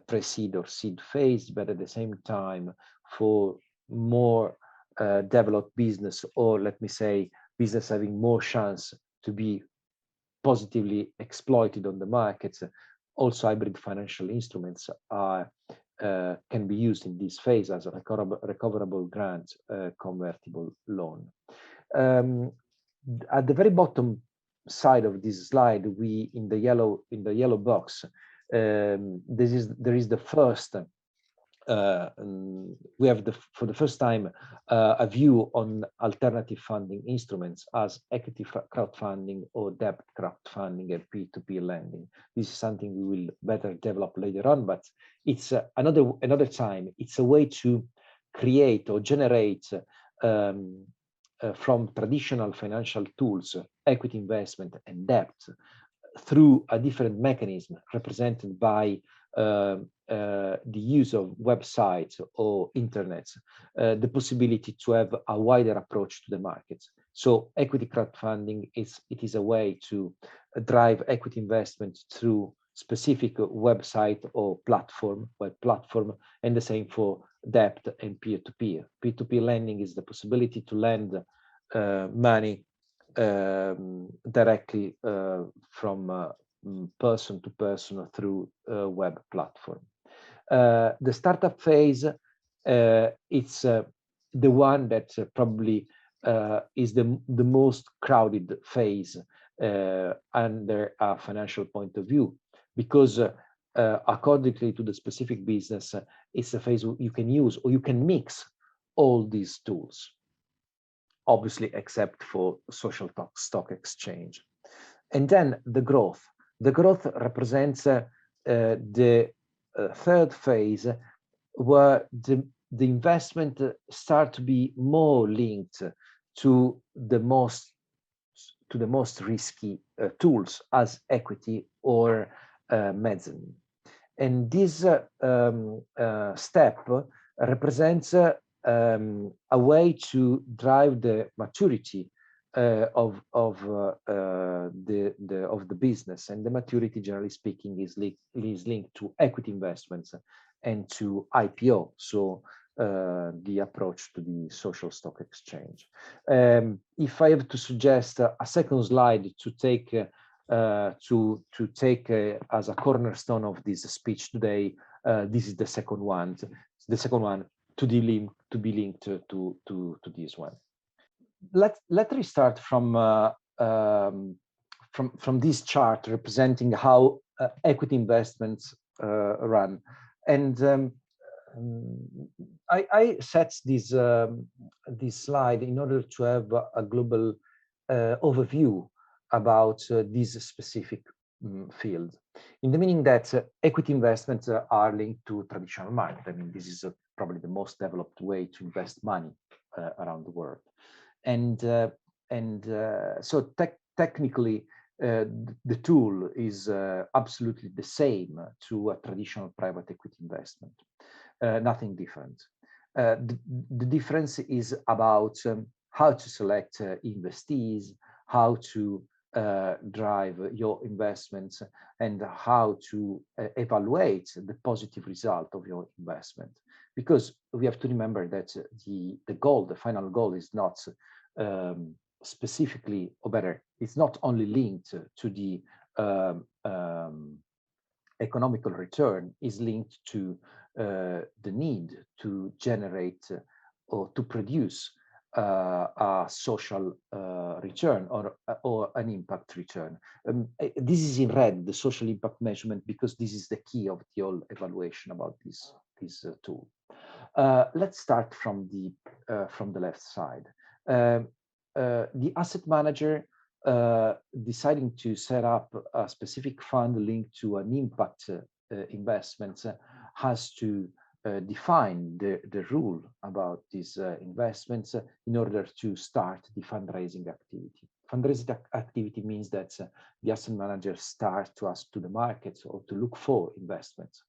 pre-seed or seed phase, but at the same time, for more developed business, or let me say, business having more chance to be positively exploited on the markets, also hybrid financial instruments are can be used in this phase as a recoverable grant, convertible loan. At the very bottom side of this slide, we in the yellow box, there is the first we have for the first time a view on alternative funding instruments as equity crowdfunding or debt crowdfunding and P2P lending. This is something we will better develop later on, but it's another time. It's a way to create or generate from traditional financial tools, equity investment and debt, through a different mechanism represented by the use of websites or internet, the possibility to have a wider approach to the market. So equity crowdfunding is a way to drive equity investment through specific website or web platform, and the same for debt and peer-to-peer. Peer-to-peer lending is the possibility to lend money directly from person to person through a web platform. The startup phase, it's the one that probably is the most crowded phase under a financial point of view, because accordingly to the specific business, it's a phase you can use or you can mix all these tools, obviously except for social stock exchange. And then the growth. The growth represents the third phase, where the investment start to be more linked to the most risky tools as equity or mezzanine. And this step represents a way to drive the maturity of the business, and the maturity, generally speaking, is linked to equity investments and to IPO. So the approach to the social stock exchange. If I have to suggest a second slide to take as a cornerstone of this speech today, this is the second one. The second one to be linked to this one. Let me start from this chart representing how equity investments run, and I set this slide in order to have a global overview about this specific field, in the meaning that equity investments are linked to traditional market. I mean, this is probably the most developed way to invest money around the world. And so technically, the tool is absolutely the same to a traditional private equity investment, nothing different. The difference is about how to select investees, how to drive your investments, and how to evaluate the positive result of your investment. Because we have to remember that the final goal is not specifically, or better, it's not only linked to the economical return, is linked to the need to generate or to produce a social return or an impact return. This is in red, the social impact measurement, because this is the key of the whole evaluation about this tool. Let's start from the left side. The asset manager deciding to set up a specific fund linked to an impact investment has to define the rule about these investments in order to start the fundraising activity. Fundraising activity means that the asset manager starts to ask to the market or to look for investments,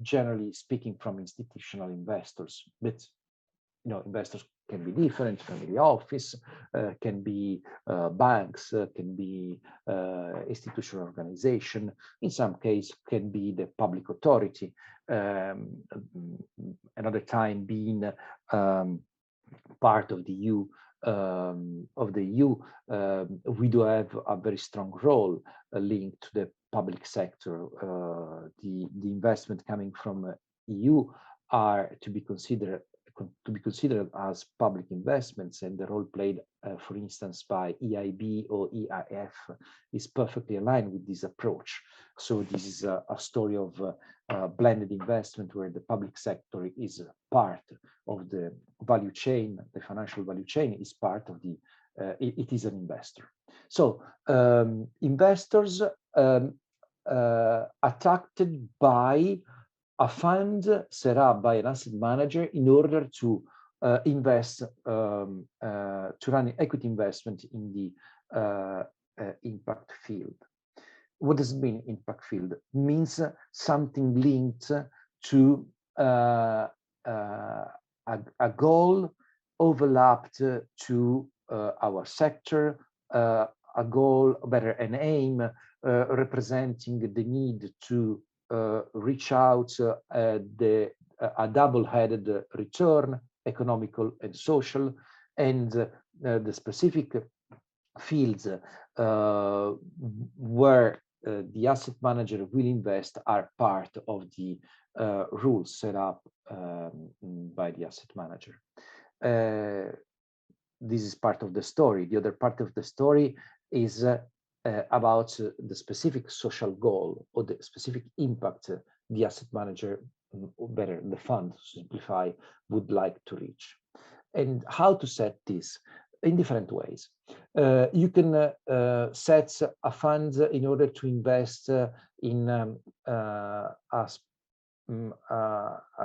generally speaking from institutional investors. But investors can be different, family office, can be banks, can be institutional organization, in some case can be the public authority, another time being part of the EU. We do have a very strong role linked to the public sector. The investment coming from EU are to be considered to be considered as public investments, and the role played, for instance, by EIB or EIF is perfectly aligned with this approach. So this is a story of blended investment where the public sector is part of the value chain, the financial value chain is part of the, it is an investor. So investors attracted by a fund set up by an asset manager in order to invest, to run equity investment in the impact field. What does it mean, impact field? It means something linked to a goal overlapped to our sector, a goal, better an aim, representing the need to reach out a double-headed return, economical and social, and the specific fields where the asset manager will invest are part of the rules set up by the asset manager. This is part of the story. The other part of the story is about the specific social goal or the specific impact the asset manager, or better, the fund, to simplify, would like to reach. And how to set this? In different ways. You can set a fund in order to invest in a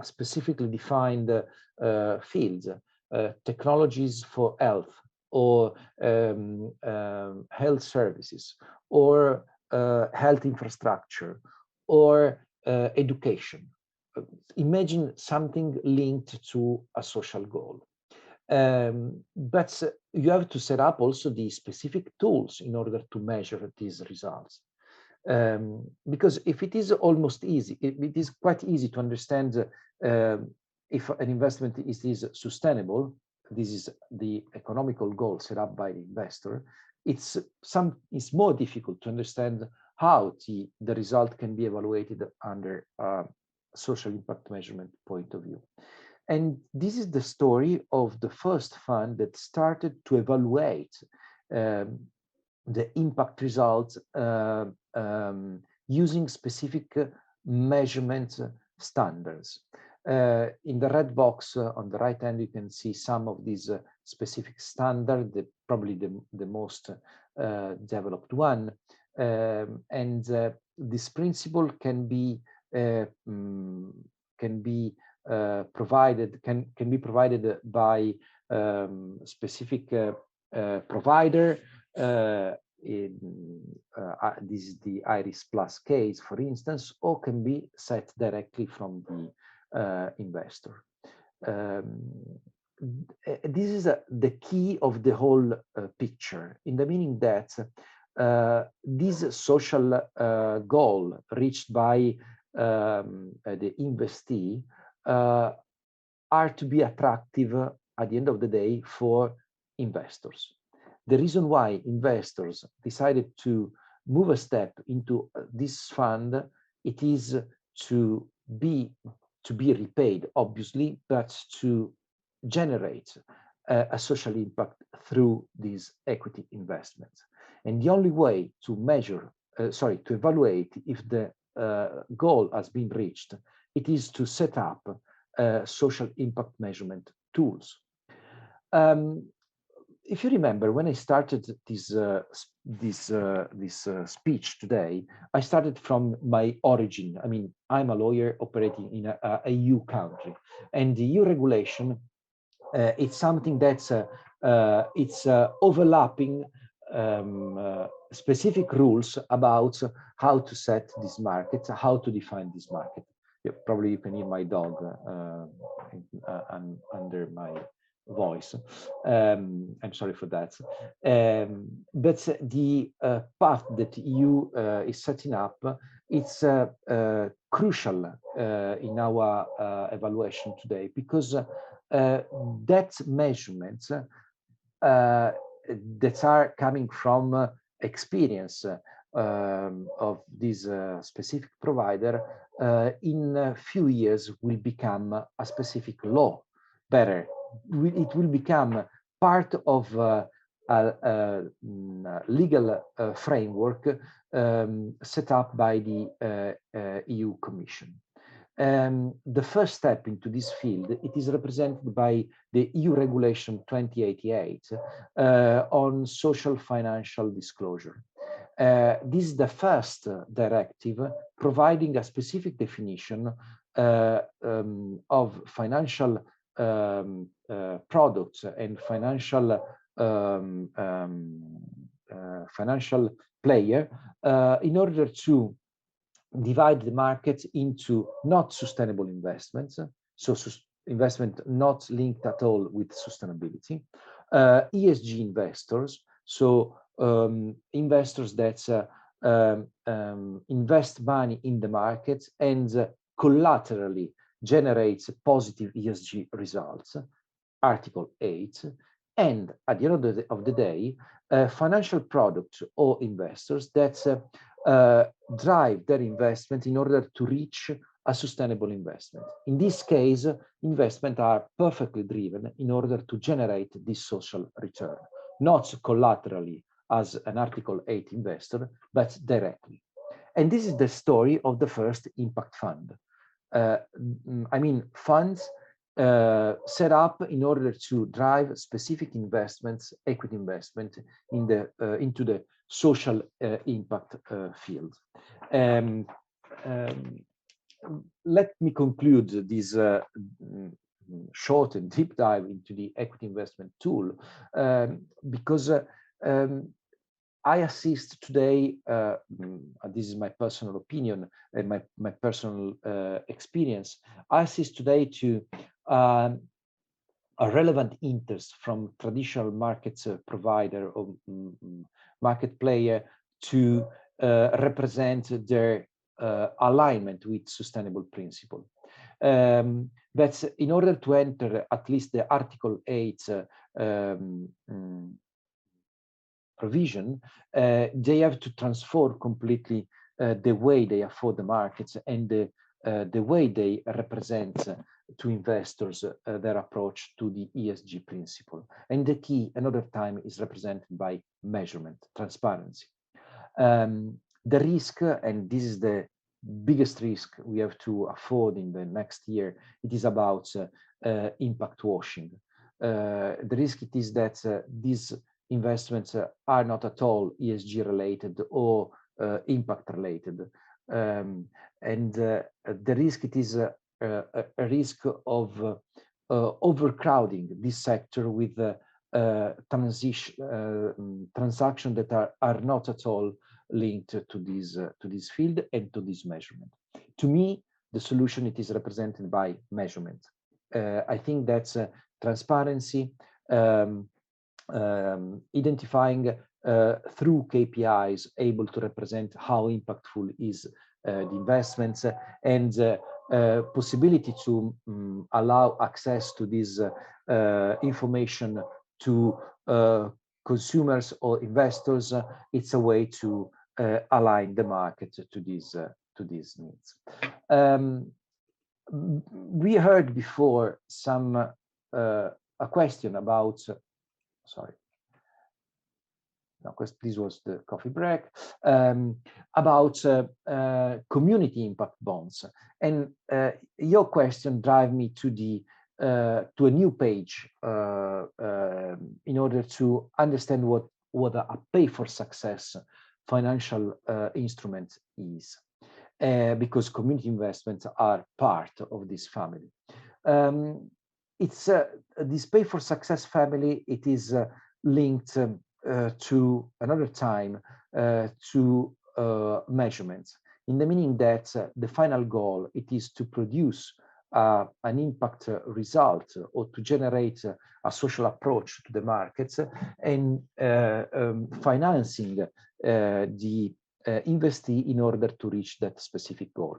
specifically defined fields, technologies for health, or health services, or health infrastructure, or education. Imagine something linked to a social goal. But you have to set up also the specific tools in order to measure these results. Because if it is almost easy, it is quite easy to understand if an investment is sustainable. This is the economical goal set up by the investor. It's more difficult to understand how the result can be evaluated under a social impact measurement point of view. And this is the story of the first fund that started to evaluate the impact results using specific measurement standards. In the red box on the right hand, you can see some of these specific standards, probably the most developed one. And this principle can be provided by specific provider. This is the Iris Plus case, for instance, or can be set directly from the investor. This is the key of the whole picture, in the meaning that this social goal reached by the investee are to be attractive at the end of the day for investors. The reason why investors decided to move a step into this fund, it is to be repaid, obviously, but to generate a social impact through these equity investments. And the only way to measure, to evaluate if the goal has been reached, it is to set up social impact measurement tools. If you remember, when I started this speech today, I started from my origin. I mean, I'm a lawyer operating in a EU country, and the EU regulation, it's something that's it's overlapping specific rules about how to set this market, how to define this market. Yeah, probably you can hear my dog under my voice. I'm sorry for that. But the path that EU is setting up, it's crucial in our evaluation today, because that measurements that are coming from experience of this specific provider in a few years will become a specific law better. It will become part of a legal framework set up by the EU Commission. The first step into this field, it is represented by the EU Regulation 2088 on social financial disclosure. This is the first directive providing a specific definition of financial products and financial financial player in order to divide the market into not sustainable investments, so investment not linked at all with sustainability, ESG investors, so investors that invest money in the market and collaterally generates positive ESG results, Article 8, and at the end of the day, financial products or investors that drive their investment in order to reach a sustainable investment. In this case, investments are perfectly driven in order to generate this social return, not collaterally as an Article 8 investor, but directly. And this is the story of the first impact fund. I mean, funds set up in order to drive specific investments, equity investment in the into the social impact field. Let me conclude this short and deep dive into the equity investment tool because I assist today, this is my personal opinion and my personal experience, I assist today to a relevant interest from traditional market provider or market player to represent their alignment with sustainable principle. But in order to enter at least the Article 8 provision, they have to transform completely the way they afford the markets and the way they represent to investors their approach to the ESG principle. And the key, another time, is represented by measurement, transparency. The risk, and this is the biggest risk we have to afford in the next year, it is about impact washing. The risk it is that these investments are not at all ESG related or impact related. And the risk it is a risk of overcrowding this sector with transactions that are not at all linked to this field and to this measurement. To me, the solution it is represented by measurement. I think that's transparency, identifying through KPIs able to represent how impactful is the investments, and possibility to allow access to this information to consumers or investors. It's a way to align the market to these needs. We heard before a question about, sorry, no, this was the coffee break, about community impact bonds. And your question drive me to a new page in order to understand what a pay for success financial instrument is, because community investments are part of this family. It's this pay for success family. It is linked to another time to measurements, in the meaning that the final goal it is to produce an impact result or to generate a social approach to the markets and financing the investee in order to reach that specific goal.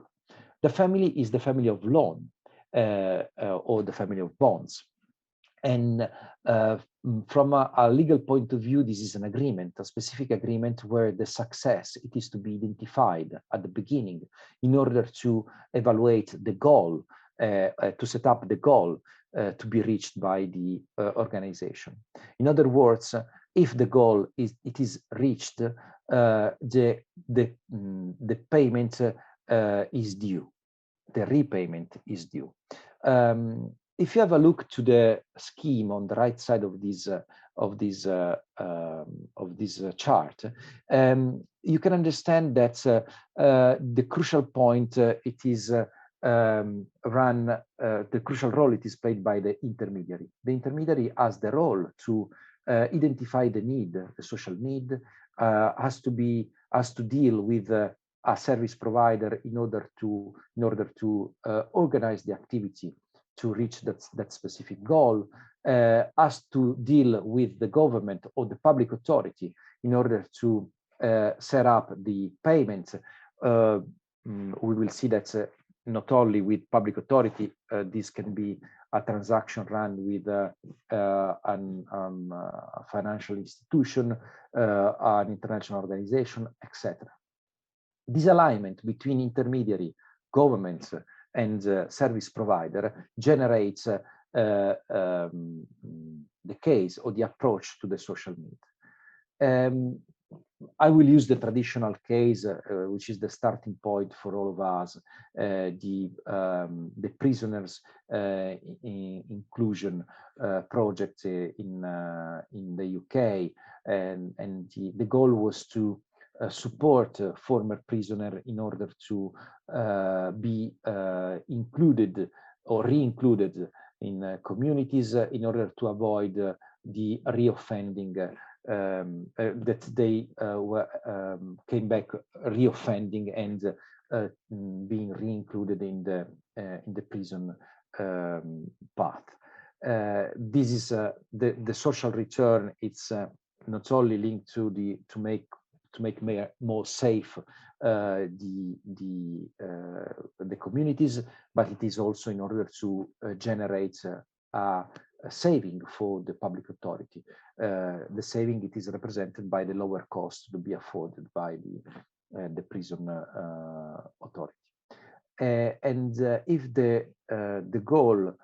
The family is the family of loan or the family of bonds. And from a legal point of view, this is an agreement, a specific agreement where the success it is to be identified at the beginning in order to evaluate the goal to set up the goal to be reached by the organization. In other words, if the goal is reached, the payment is due, the repayment is due. If you have a look to the scheme on the right side of this chart, you can understand that the crucial point it is the crucial role it is played by the intermediary. The intermediary has the role to identify the need, the social need, has to deal with a service provider in order to organize the activity to reach that specific goal, has to deal with the government or the public authority in order to set up the payments. We will see that not only with public authority, this can be a transaction run with a financial institution, an international organization, etc. This alignment between intermediary, governments, and service provider generates the case or the approach to the social need. I will use the traditional case, which is the starting point for all of us, the prisoners inclusion project in the UK, and the goal was to support former prisoner in order to be included or re-included in communities in order to avoid the reoffending that they came back reoffending and being re-included in the prison path. This is the social return. It's not only linked to to make more safe the communities, but it is also in order to generate a saving for the public authority. The saving, it is represented by the lower cost to be afforded by the prison authority. And if the goal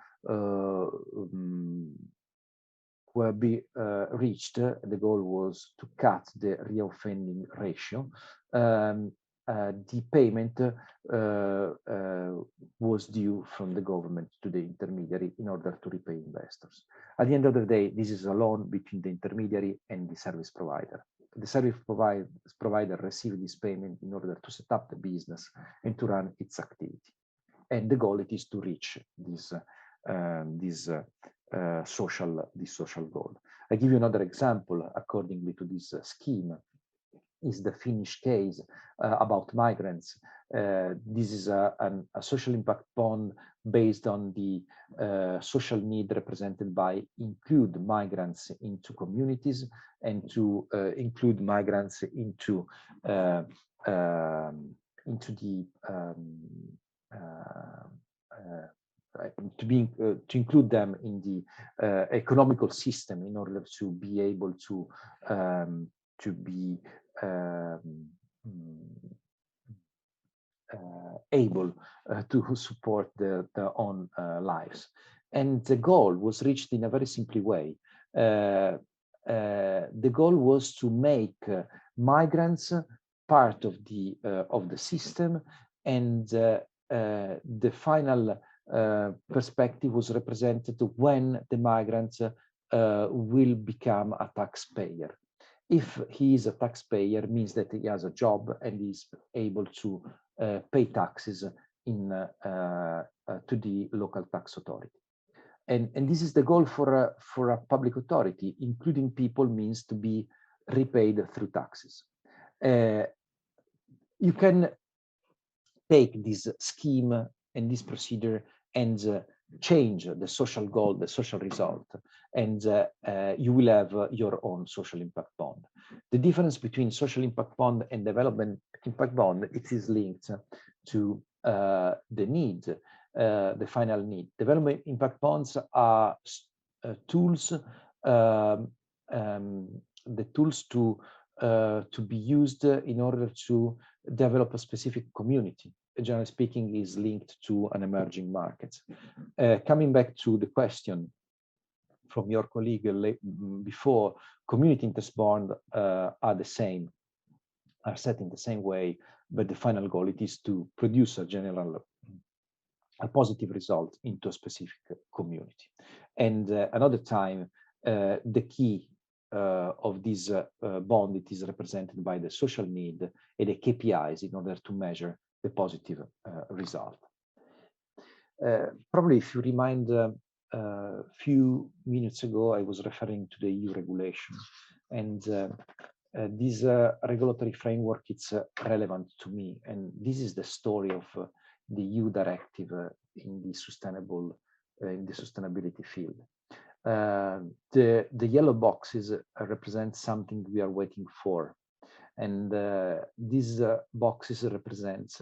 will be reached, the goal was to cut the reoffending ratio. The payment was due from the government to the intermediary in order to repay investors. At the end of the day, this is a loan between the intermediary and the service provider. The service provider received this payment in order to set up the business and to run its activity. And the goal it is to reach this social goal. I give you another example accordingly to this scheme. Is the Finnish case about migrants. This is a social impact bond based on the social need represented by include migrants into communities and to include migrants into to include them in the economical system in order to be able to be able to support their own lives. And the goal was reached in a very simple way. The goal was to make migrants part of the system, and the final perspective was represented when the migrant will become a taxpayer. If he is a taxpayer, means that he has a job and is able to pay taxes to the local tax authority. And this is the goal for a public authority. Including people means to be repaid through taxes. You can take this scheme and this procedure and change the social goal, the social result, and you will have your own social impact bond. The difference between social impact bond and development impact bond, it is linked to the need, the final need. Development impact bonds are tools, the tools to be used in order to develop a specific community. generally speaking, is linked to an emerging market. Coming back to the question from your colleague before, community interest bonds are the same, are set in the same way, but the final goal it is to produce a positive result into a specific community. And another time, the key of this bond, it is represented by the social need and the KPIs in order to measure the positive result. Probably if you remind a few minutes ago, I was referring to the EU regulation, and this regulatory framework, it's relevant to me, and this is the story of the EU directive in the sustainability field. The yellow boxes represent something we are waiting for, and these boxes represent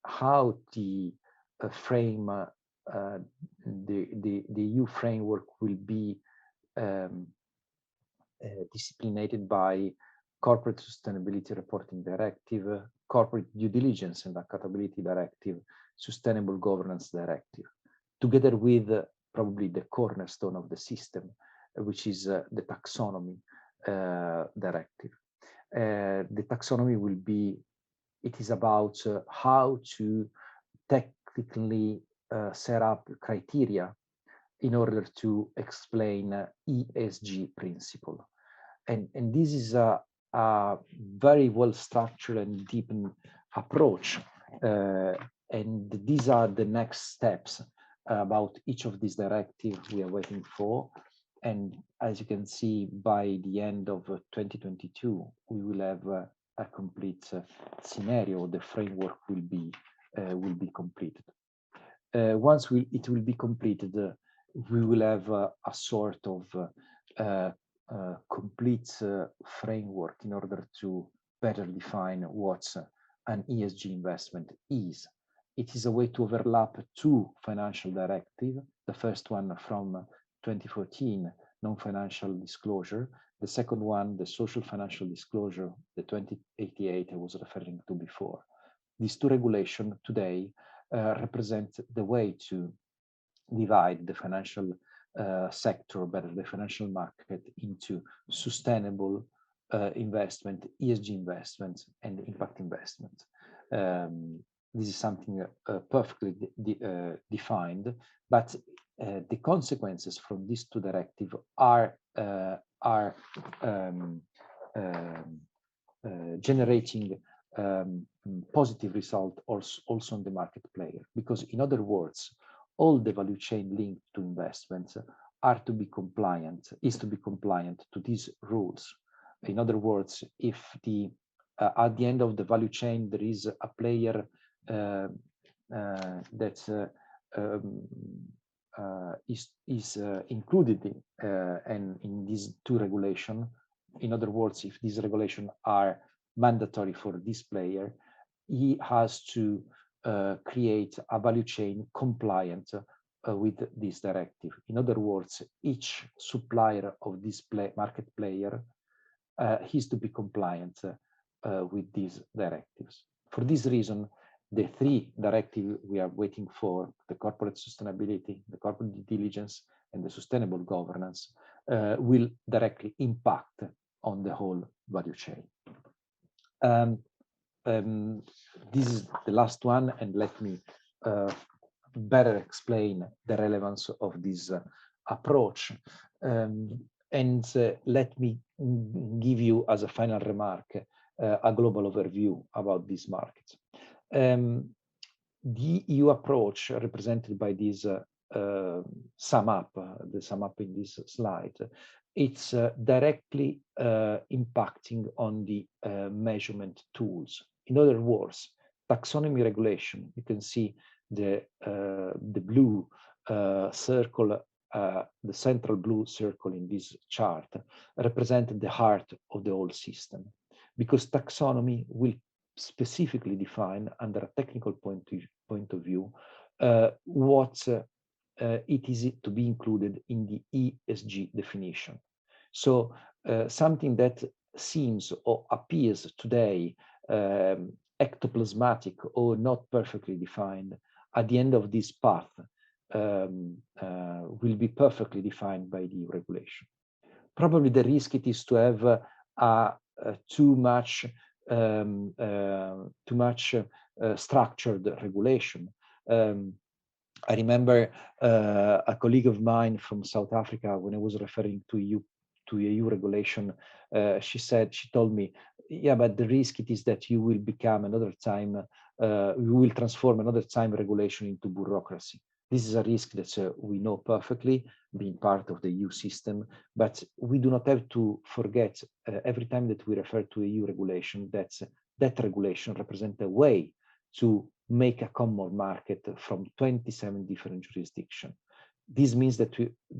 how the the EU framework will be disciplined by Corporate Sustainability Reporting Directive, Corporate Due Diligence and Accountability Directive, Sustainable Governance Directive, together with probably the cornerstone of the system, which is the Taxonomy Directive. The taxonomy will be, it is about how to technically set up criteria in order to explain ESG principle. And this is a very well structured and deepened approach. And these are the next steps about each of these directives we are waiting for. And as you can see, by the end of 2022, we will have a complete scenario. The framework will be completed. Once it will be completed, we will have a sort of complete framework in order to better define what an ESG investment is. It is a way to overlap two financial directives. The first one from 2014, non-financial disclosure. The second one, the social financial disclosure, the 2088 I was referring to before. These two regulations today represent the way to divide the financial sector, better the financial market, into sustainable investment, ESG investment, and impact investment. This is something perfectly defined, but the consequences from these two directives are generating positive result also on the market player, because in other words, all the value chain linked to investments is to be compliant to these rules. In other words, if at the end of the value chain there is a player that is included in these two regulations, in other words, if these regulations are mandatory for this player, he has to create a value chain compliant with this directive. In other words, each supplier of this market player is to be compliant with these directives. For this reason, the three directives we are waiting for, the corporate sustainability, the corporate due diligence, and the sustainable governance, will directly impact on the whole value chain. This is the last one, and let me better explain the relevance of this approach. And let me give you, as a final remark, a global overview about this market. The EU approach, represented by this sum up in this slide, it's directly impacting on the measurement tools. In other words, taxonomy regulation, you can see the blue circle, the central blue circle in this chart, represent the heart of the whole system, because taxonomy will specifically define, under a technical point of view, what it is to be included in the ESG definition. So something that seems or appears today ectoplasmatic or not perfectly defined, at the end of this path will be perfectly defined by the EU regulation. Probably the risk it is to have too much structured regulation. I remember a colleague of mine from South Africa, when I was referring to EU regulation, she told me, yeah, but the risk it is that you will become another time, you will transform another time regulation into bureaucracy. This is a risk that we know perfectly, being part of the EU system, but we do not have to forget every time that we refer to EU regulation that that regulation represents a way to make a common market from 27 different jurisdictions. This means that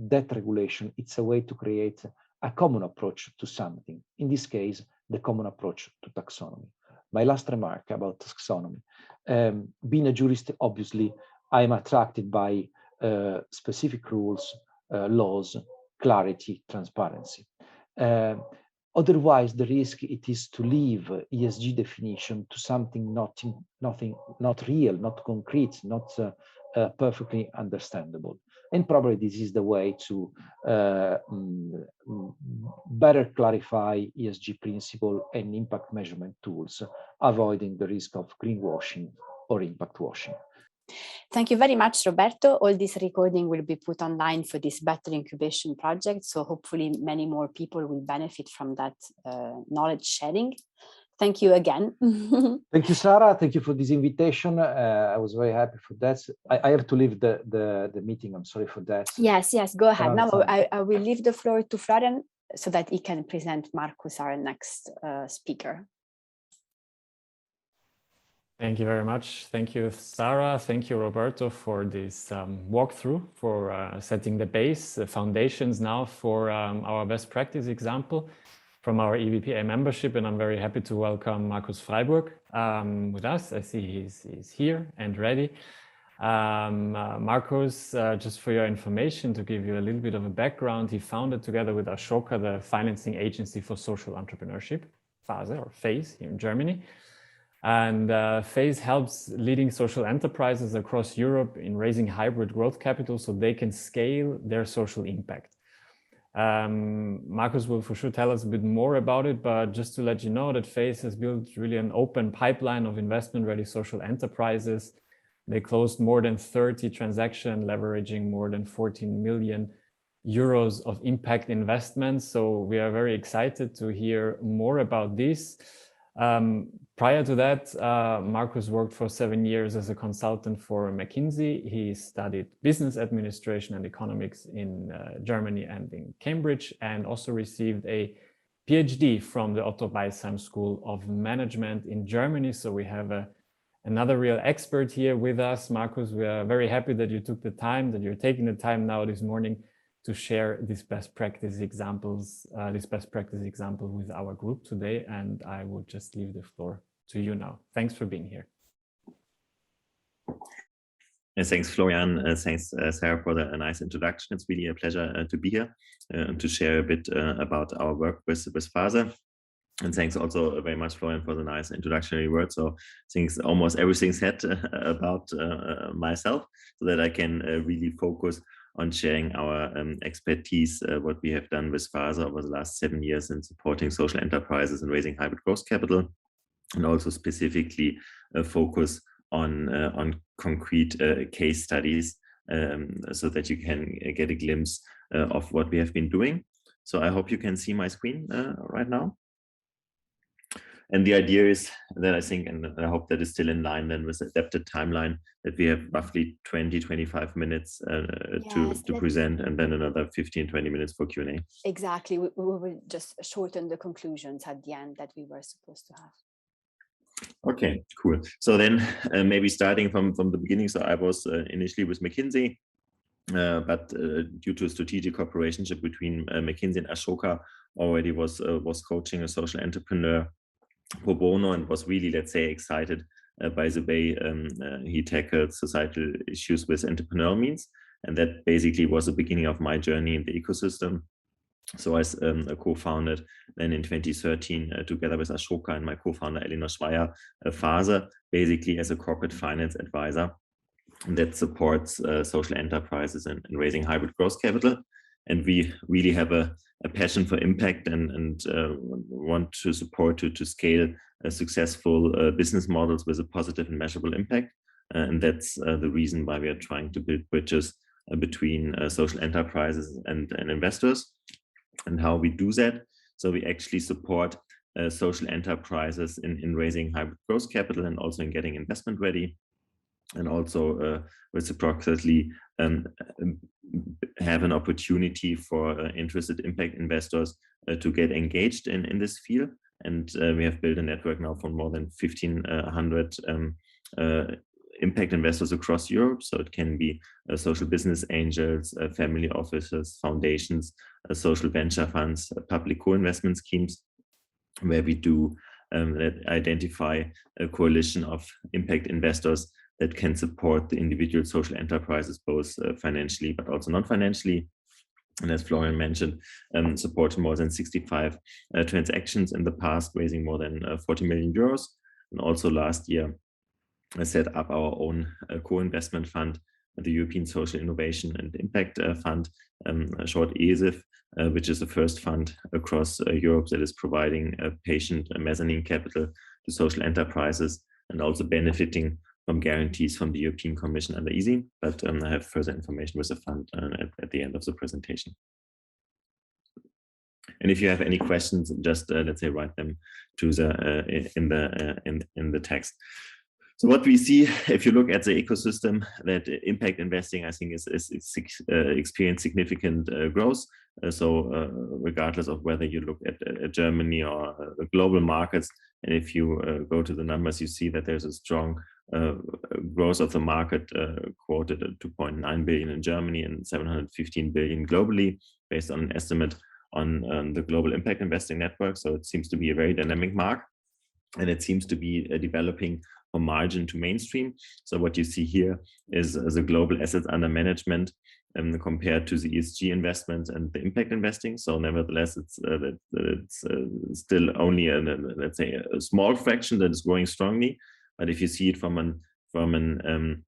that regulation, it's a way to create a common approach to something. In this case, the common approach to taxonomy. My last remark about taxonomy. Being a jurist, obviously, I am attracted by specific rules, laws, clarity, transparency. Otherwise, the risk it is to leave ESG definition to something not real, not concrete, not perfectly understandable. And probably this is the way to better clarify ESG principle and impact measurement tools, avoiding the risk of greenwashing or impact washing. Thank you very much, Roberto. All this recording will be put online for this Better Incubation project. So hopefully many more people will benefit from that knowledge sharing. Thank you again. Thank you, Sara. Thank you for this invitation. I was very happy for that. I have to leave the meeting. I'm sorry for that. Yes, go ahead. Now I will leave the floor to Florian so that he can present Marcus, our next speaker. Thank you very much. Thank you, Sara. Thank you, Roberto, for this walkthrough, for setting the base, the foundations now for our best practice example from our EVPA membership. And I'm very happy to welcome Marcus Freiburg with us. I see he's here and ready. Marcus, just for your information, to give you a little bit of a background, he founded together with Ashoka the financing agency for social entrepreneurship, FASE or FACE here in Germany. And FACE helps leading social enterprises across Europe in raising hybrid growth capital so they can scale their social impact. Marcus will for sure tell us a bit more about it, but just to let you know that FACE has built really an open pipeline of investment-ready social enterprises. They closed more than 30 transactions, leveraging more than 14 million euros of impact investments. So we are very excited to hear more about this. Prior to that, Marcus worked for 7 years as a consultant for McKinsey. He studied business administration and economics in Germany and in Cambridge, and also received a PhD from the Otto Beisheim School of Management in Germany. So we have another real expert here with us. Marcus, we are very happy that you took the time, that you're taking the time now this morning to share this best practice example with our group today. And I will just leave the floor to you now. Thanks for being here. Thanks, Florian. Thanks, Sara, for the nice introduction. It's really a pleasure to be here and to share a bit about our work with FASE. And thanks also very much, Florian, for the nice introductory words. So I think almost everything's said about myself, so that I can really focus on sharing our expertise, what we have done with FASE over the last 7 years in supporting social enterprises and raising hybrid growth capital, and also specifically focus on concrete case studies so that you can get a glimpse of what we have been doing. So I hope you can see my screen right now. And the idea is that I think, and I hope that is still in line then with the adapted timeline, that we have roughly 20-25 minutes to present, and then another 15-20 minutes for Q&A. Exactly. We will just shorten the conclusions at the end that we were supposed to have. Okay, cool. So then maybe starting from the beginning. So I was initially with McKinsey, but due to a strategic cooperation between McKinsey and Ashoka, already was coaching a social entrepreneur pro bono, and was really, let's say, excited by the way he tackled societal issues with entrepreneurial means. And that basically was the beginning of my journey in the ecosystem. So I co-founded then in 2013 together with Ashoka and my co-founder Elinor Schweier, FASE, basically as a corporate finance advisor that supports social enterprises in raising hybrid growth capital. And we really have a passion for impact and want to support to scale successful business models with a positive and measurable impact. And that's the reason why we are trying to build bridges between social enterprises and investors. And how we do that. So we actually support social enterprises in raising hybrid growth capital and also in getting investment ready. And also reciprocally have an opportunity for interested impact investors to get engaged in this field. And we have built a network now for more than 1,500 impact investors across Europe. So it can be social business angels, family offices, foundations, social venture funds, public co-investment schemes, where we do identify a coalition of impact investors that can support the individual social enterprises, both financially but also non-financially. And as Florian mentioned, supported more than 65 transactions in the past, raising more than 40 million euros. And also last year, I set up our own co-investment fund, the European Social Innovation and Impact Fund, short ESIF, which is the first fund across Europe that is providing patient mezzanine capital to social enterprises and also benefiting from guarantees from the European Commission under EASY. But I have further information with the fund at the end of the presentation. And if you have any questions, just let's say write them to the in the text. So what we see, if you look at the ecosystem, that impact investing, I think, is experienced significant growth. So regardless of whether you look at Germany or global markets, and if you go to the numbers, you see that there's a strong growth of the market quoted at 2.9 billion in Germany and 715 billion globally, based on an estimate on the Global Impact Investing Network. So it seems to be a very dynamic market, and it seems to be developing from margin to mainstream. So what you see here is the global assets under management compared to the ESG investments and the impact investing. So nevertheless, it's still only let's say a small fraction that is growing strongly. But if you see it from an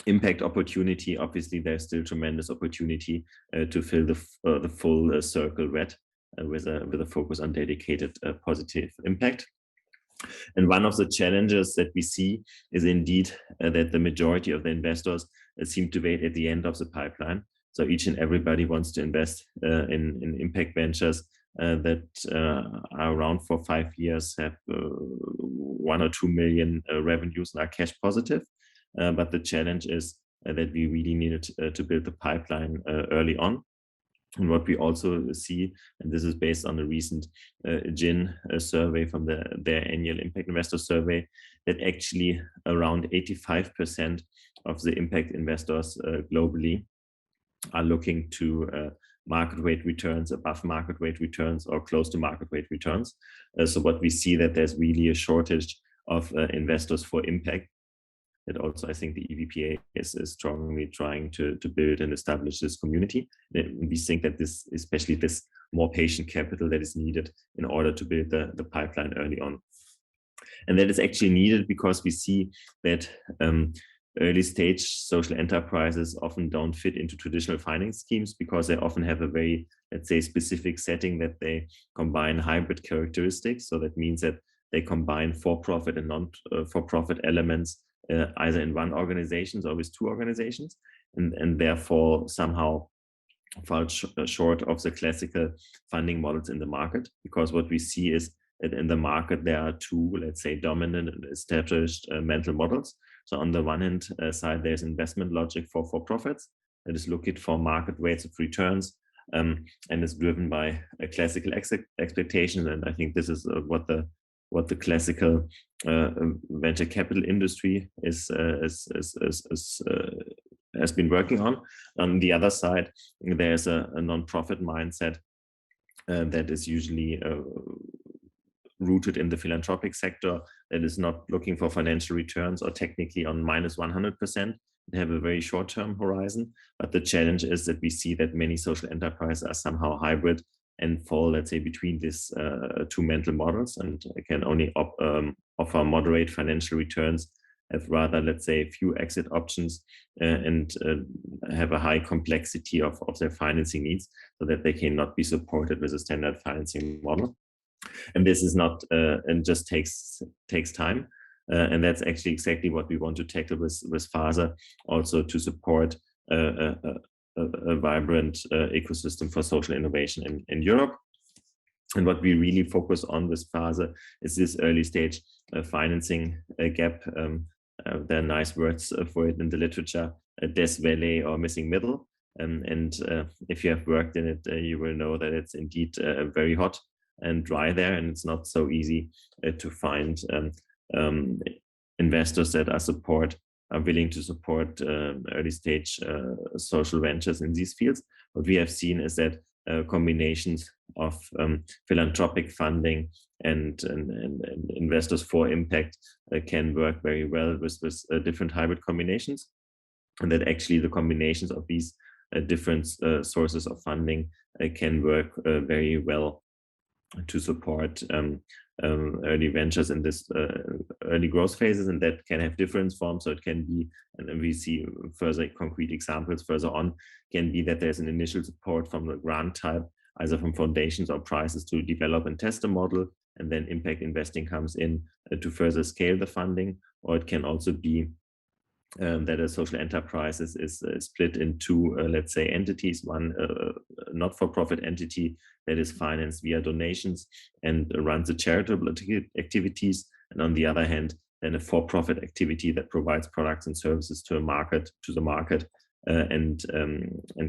impact opportunity, obviously there's still tremendous opportunity to fill the full circle red with a focus on dedicated positive impact. And one of the challenges that we see is indeed that the majority of the investors seem to wait at the end of the pipeline. So each and everybody wants to invest in impact ventures that are around for 5 years, have 1 or 2 million revenues and are cash positive. But the challenge is that we really needed to build the pipeline early on. And what we also see, and this is based on the recent GIN survey from their annual impact investor survey, that actually around 85% of the impact investors globally are looking to market rate returns, above market rate returns, or close to market rate returns. So what we see that there's really a shortage of investors for impact. That also, I think the EVPA is strongly trying to build and establish this community. And we think that this, especially this more patient capital that is needed in order to build the pipeline early on. And that is actually needed because we see that early stage social enterprises often don't fit into traditional finance schemes because they often have a very, let's say, specific setting that they combine hybrid characteristics. So that means that they combine for-profit and non-for-profit elements either in one organization or with 2 organizations, and therefore somehow fall short of the classical funding models in the market. Because what we see is that in the market, there are 2, let's say, dominant and established mental models. So on the one hand side, there's investment logic for profits that is looking for market rates of returns and is driven by classical expectations. And I think this is what the classical venture capital industry has been working on. On the other side, there's a non-profit mindset that is usually rooted in the philanthropic sector, that is not looking for financial returns or technically on minus 100%. They have a very short-term horizon. But the challenge is that we see that many social enterprises are somehow hybrid and fall, let's say, between these two mental models, and can only offer moderate financial returns, have rather, let's say, few exit options, and have a high complexity of their financing needs, so that they cannot be supported with a standard financing model. And this is not, and just takes time. And that's actually exactly what we want to tackle with FASA, also to support a vibrant ecosystem for social innovation in Europe. And what we really focus on with FASA is this early stage financing gap. There are nice words for it in the literature, des valet, or missing middle. And if you have worked in it, you will know that it's indeed very hot and dry there, and it's not so easy to find investors that are willing to support early stage social ventures in these fields. What we have seen is that combinations of philanthropic funding and investors for impact can work very well with different hybrid combinations, and that actually the combinations of these different sources of funding can work very well to support early ventures in this early growth phases, and that can have different forms. So it can be, and we see further concrete examples further on, can be that there's an initial support from the grant type, either from foundations or prizes, to develop and test a model, and then impact investing comes in to further scale the funding. Or it can also be that a social enterprise is split into, let's say, entities. One not-for-profit entity that is financed via donations and runs the charitable activities, and on the other hand, then a for-profit activity that provides products and services to the market, and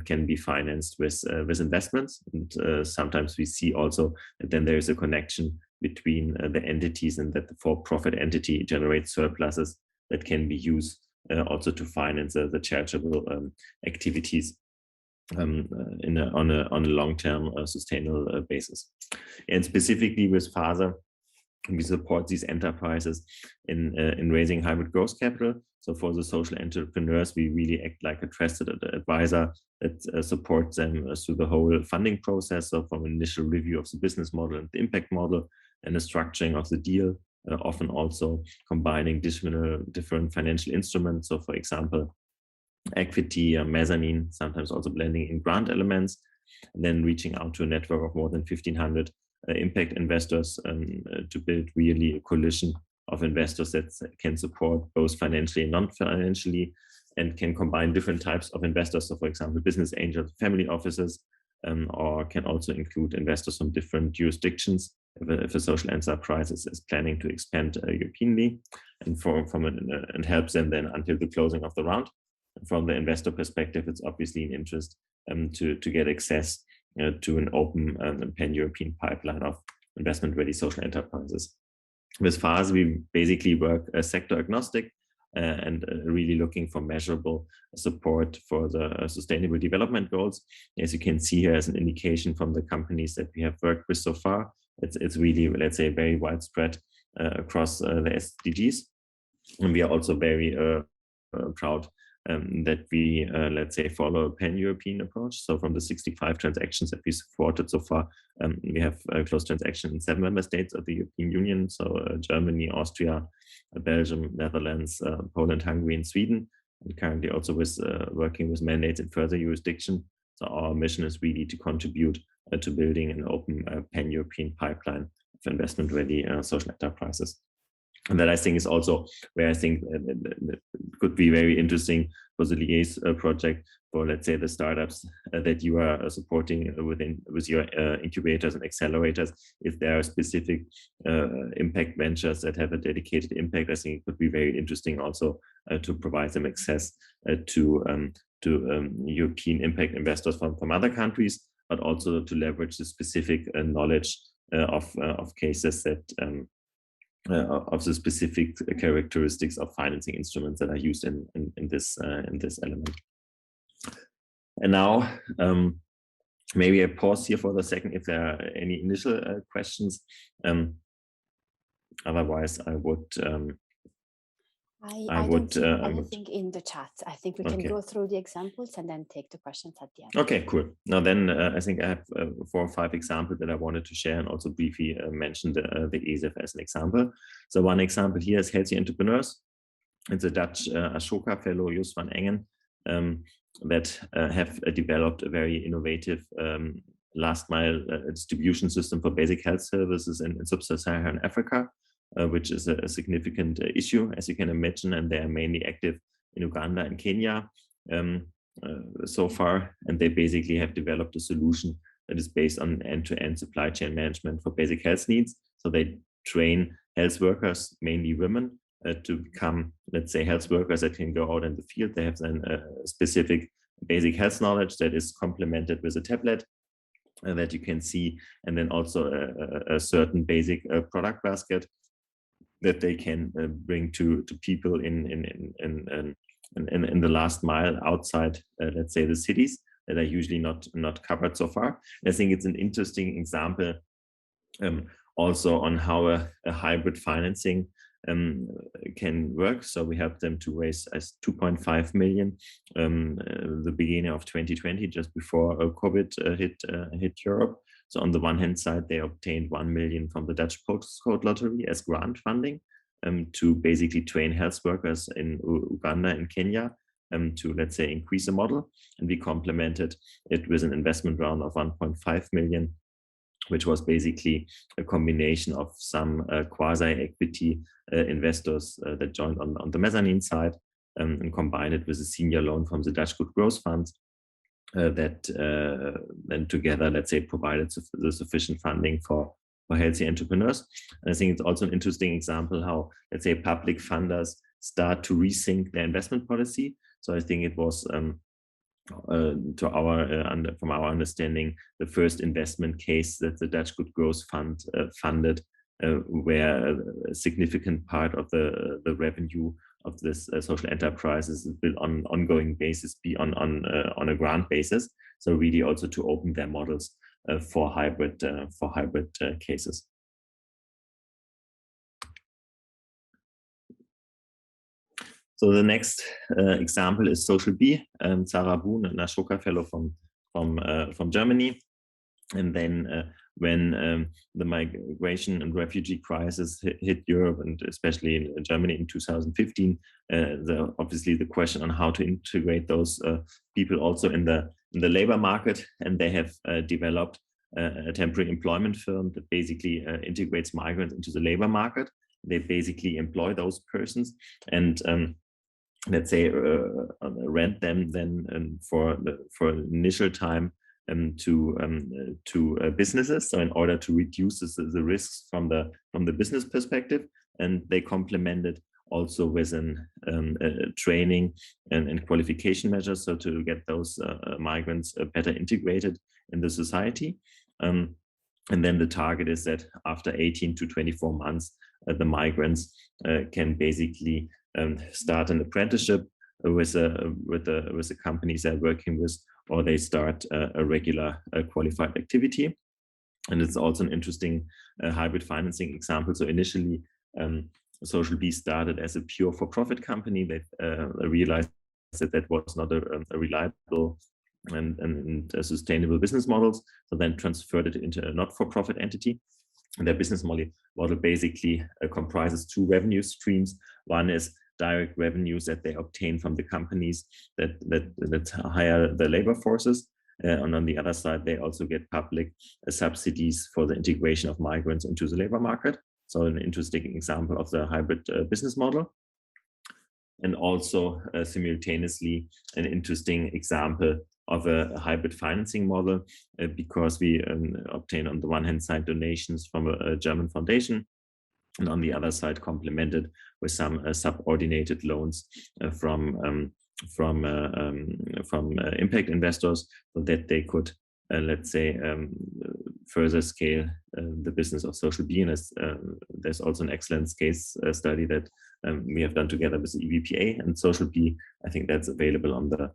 can be financed with investments. And sometimes we see also that then there is a connection between the entities, and that the for-profit entity generates surpluses that can be used also to finance the charitable activities on a long-term sustainable basis. And specifically with FASA, we support these enterprises in raising hybrid growth capital. So for the social entrepreneurs, we really act like a trusted advisor that supports them through the whole funding process. So from initial review of the business model and the impact model, and the structuring of the deal, often also combining different financial instruments. So for example, equity, mezzanine, sometimes also blending in grant elements, and then reaching out to a network of more than 1,500 impact investors to build really a coalition of investors that can support both financially and non-financially, and can combine different types of investors. So for example, business angels, family offices, or can also include investors from different jurisdictions if a social enterprise is planning to expand Europeanly, and helps them then until the closing of the round. And from the investor perspective, it's obviously an interest to get access to an open pan-European pipeline of investment-ready social enterprises. With FASA, we basically work sector agnostic, and really looking for measurable support for the sustainable development goals. As you can see here as an indication from the companies that we have worked with so far, it's really, let's say, very widespread across the SDGs. And we are also very proud that we, let's say, follow a pan-European approach. So from the 65 transactions that we supported so far, we have close transactions in 7 member states of the European Union. So Germany, Austria, Belgium, Netherlands, Poland, Hungary, and Sweden. And currently also with working with mandates in further jurisdiction. So our mission is really to contribute to building an open pan-European pipeline of investment-ready social enterprises. And that, I think, is also where I think it could be very interesting for the Liaise project, for, let's say, the startups that you are supporting with your incubators and accelerators. If there are specific impact ventures that have a dedicated impact, I think it could be very interesting also to provide them access to European impact investors from other countries, but also to leverage the specific knowledge of cases that of the specific characteristics of financing instruments that are used in this element. And now maybe I pause here for a second if there are any initial questions. Otherwise, I would I don't see anything in the chat. I think we can go through the examples and then take the questions at the end. Okay, cool. Now then, I think I have 4 or 5 examples that I wanted to share and also briefly mention the ESEF as an example. So one example here is Healthy Entrepreneurs. It's a Dutch Ashoka fellow, Jos van Engen, that have developed a very innovative last mile distribution system for basic health services in sub-Saharan Africa, which is a significant issue, as you can imagine, and they are mainly active in Uganda and Kenya so far, and they basically have developed a solution that is based on end-to-end supply chain management for basic health needs. So they train health workers, mainly women, to become, let's say, health workers that can go out in the field. They have then a specific basic health knowledge that is complemented with a tablet that you can see, and then also a certain basic product basket that they can bring to people in the last mile outside, let's say, the cities that are usually not covered so far. I think it's an interesting example also on how a hybrid financing can work. So we helped them to raise 2.5 million the beginning of 2020, just before COVID hit Europe. So on the one hand side, they obtained 1 million from the Dutch postcode lottery as grant funding to basically train health workers in Uganda and Kenya to, let's say, increase the model. And we complemented it with an investment round of 1.5 million, which was basically a combination of some quasi-equity investors that joined on the mezzanine side and combined it with a senior loan from the Dutch Good Growth Fund that then together, let's say, provided the sufficient funding for healthy entrepreneurs. And I think it's also an interesting example how, let's say, public funders start to rethink their investment policy. So I think it was from our understanding, the first investment case that the Dutch Good Growth Fund funded, where a significant part of the revenue of this social enterprise is built on ongoing basis, be on a grant basis. So really also to open their models for hybrid cases. So the next example is Social B, Sara Boon, an Ashoka fellow from Germany. And then when the migration and refugee crisis hit Europe, and especially in Germany in 2015, obviously the question on how to integrate those people also in the labor market, and they have developed a temporary employment firm that basically integrates migrants into the labor market. They basically employ those persons and let's say rent them then for initial time to businesses, so in order to reduce the risks from the business perspective. And they complement it also with training and qualification measures, so to get those migrants better integrated in the society. And then the target is that after 18 to 24 months, the migrants can basically start an apprenticeship with the companies they're working with, or they start a regular qualified activity. And it's also an interesting hybrid financing example. So initially, Social B started as a pure for-profit company. They realized that was not a reliable and a sustainable business models, so then transferred it into a not-for-profit entity. And their business model basically comprises 2 revenue streams. One is direct revenues that they obtain from the companies that hire the labor forces. And on the other side, they also get public subsidies for the integration of migrants into the labor market. So an interesting example of the hybrid business model. And also simultaneously an interesting example of a hybrid financing model, because we obtain on the one hand side donations from a German foundation, and on the other side complemented with some subordinated loans from impact investors, so that they could let's say further scale the business of Social B. And there's also an excellent case study that we have done together with the EVPA and Social B. I think that's available on the